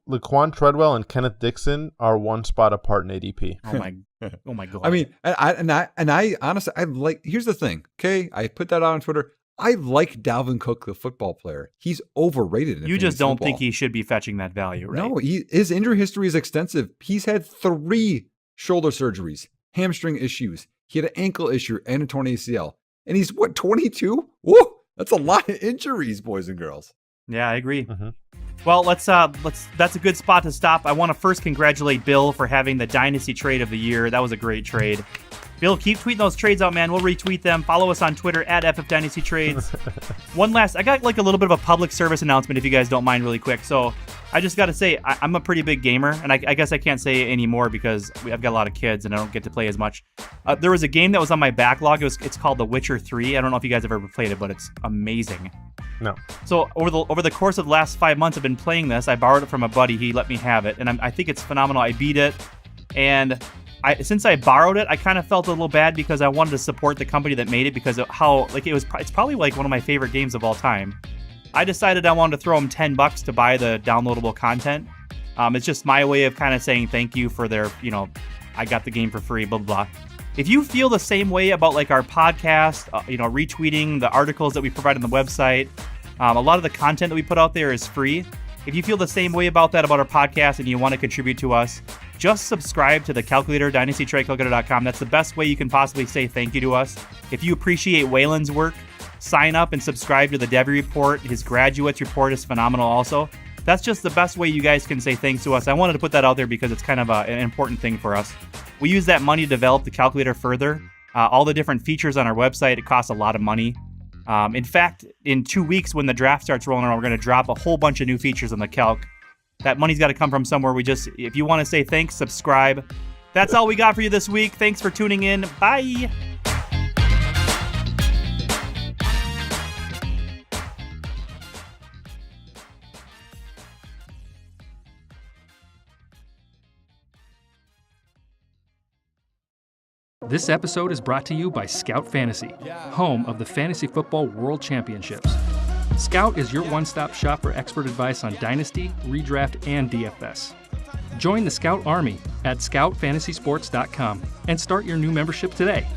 Laquan Treadwell and Kenneth Dixon are 1 spot apart in ADP. Oh my God. I mean, I honestly, here's the thing. Okay. I put that out on Twitter. I like Dalvin Cook, the football player. He's overrated. You just don't think he should be fetching that value, right? No, his injury history is extensive. He's had 3 shoulder surgeries, hamstring issues. He had an ankle issue and a torn ACL. And he's, 22? Whoa, that's a lot of injuries, boys and girls. Yeah, I agree. Mm-hmm. Well, that's a good spot to stop. I want to first congratulate Bill for having the Dynasty Trade of the Year. That was a great trade. Bill, keep tweeting those trades out, man. We'll retweet them. Follow us on Twitter at FF Dynasty Trades. I got a little bit of a public service announcement if you guys don't mind really quick. So I just got to say, I'm a pretty big gamer, and I guess I can't say anymore because I've got a lot of kids and I don't get to play as much. There was a game that was on my backlog. It's called The Witcher 3. I don't know if you guys have ever played it, but it's amazing. No. So over the course of the last 5 months I've been playing this. I borrowed it from a buddy. He let me have it, and I think it's phenomenal. I beat it, and since I borrowed it, I kind of felt a little bad because I wanted to support the company that made it because of how it's probably like one of my favorite games of all time. I decided I wanted to throw them $10 to buy the downloadable content. It's just my way of kind of saying thank you for their, I got the game for free, blah, blah, blah. If you feel the same way about like our podcast, retweeting the articles that we provide on the website, a lot of the content that we put out there is free. If you feel the same way about our podcast and you want to contribute to us, just subscribe to the Calculator, dynastytradecalculator.com. That's the best way you can possibly say thank you to us. If you appreciate Waylon's work, sign up and subscribe to the Devy Report. His graduates report is phenomenal also. That's just the best way you guys can say thanks to us. I wanted to put that out there because it's kind of an important thing for us. We use that money to develop the calculator further. All the different features on our website, it costs a lot of money. In fact, in 2 weeks when the draft starts rolling around, we're going to drop a whole bunch of new features on the calc. That money's got to come from somewhere. If you want to say thanks, subscribe. That's all we got for you this week. Thanks for tuning in. Bye. This episode is brought to you by Scout Fantasy, home of the Fantasy Football World Championships. Scout is your one-stop shop for expert advice on Dynasty, Redraft, and DFS. Join the Scout Army at scoutfantasysports.com and start your new membership today.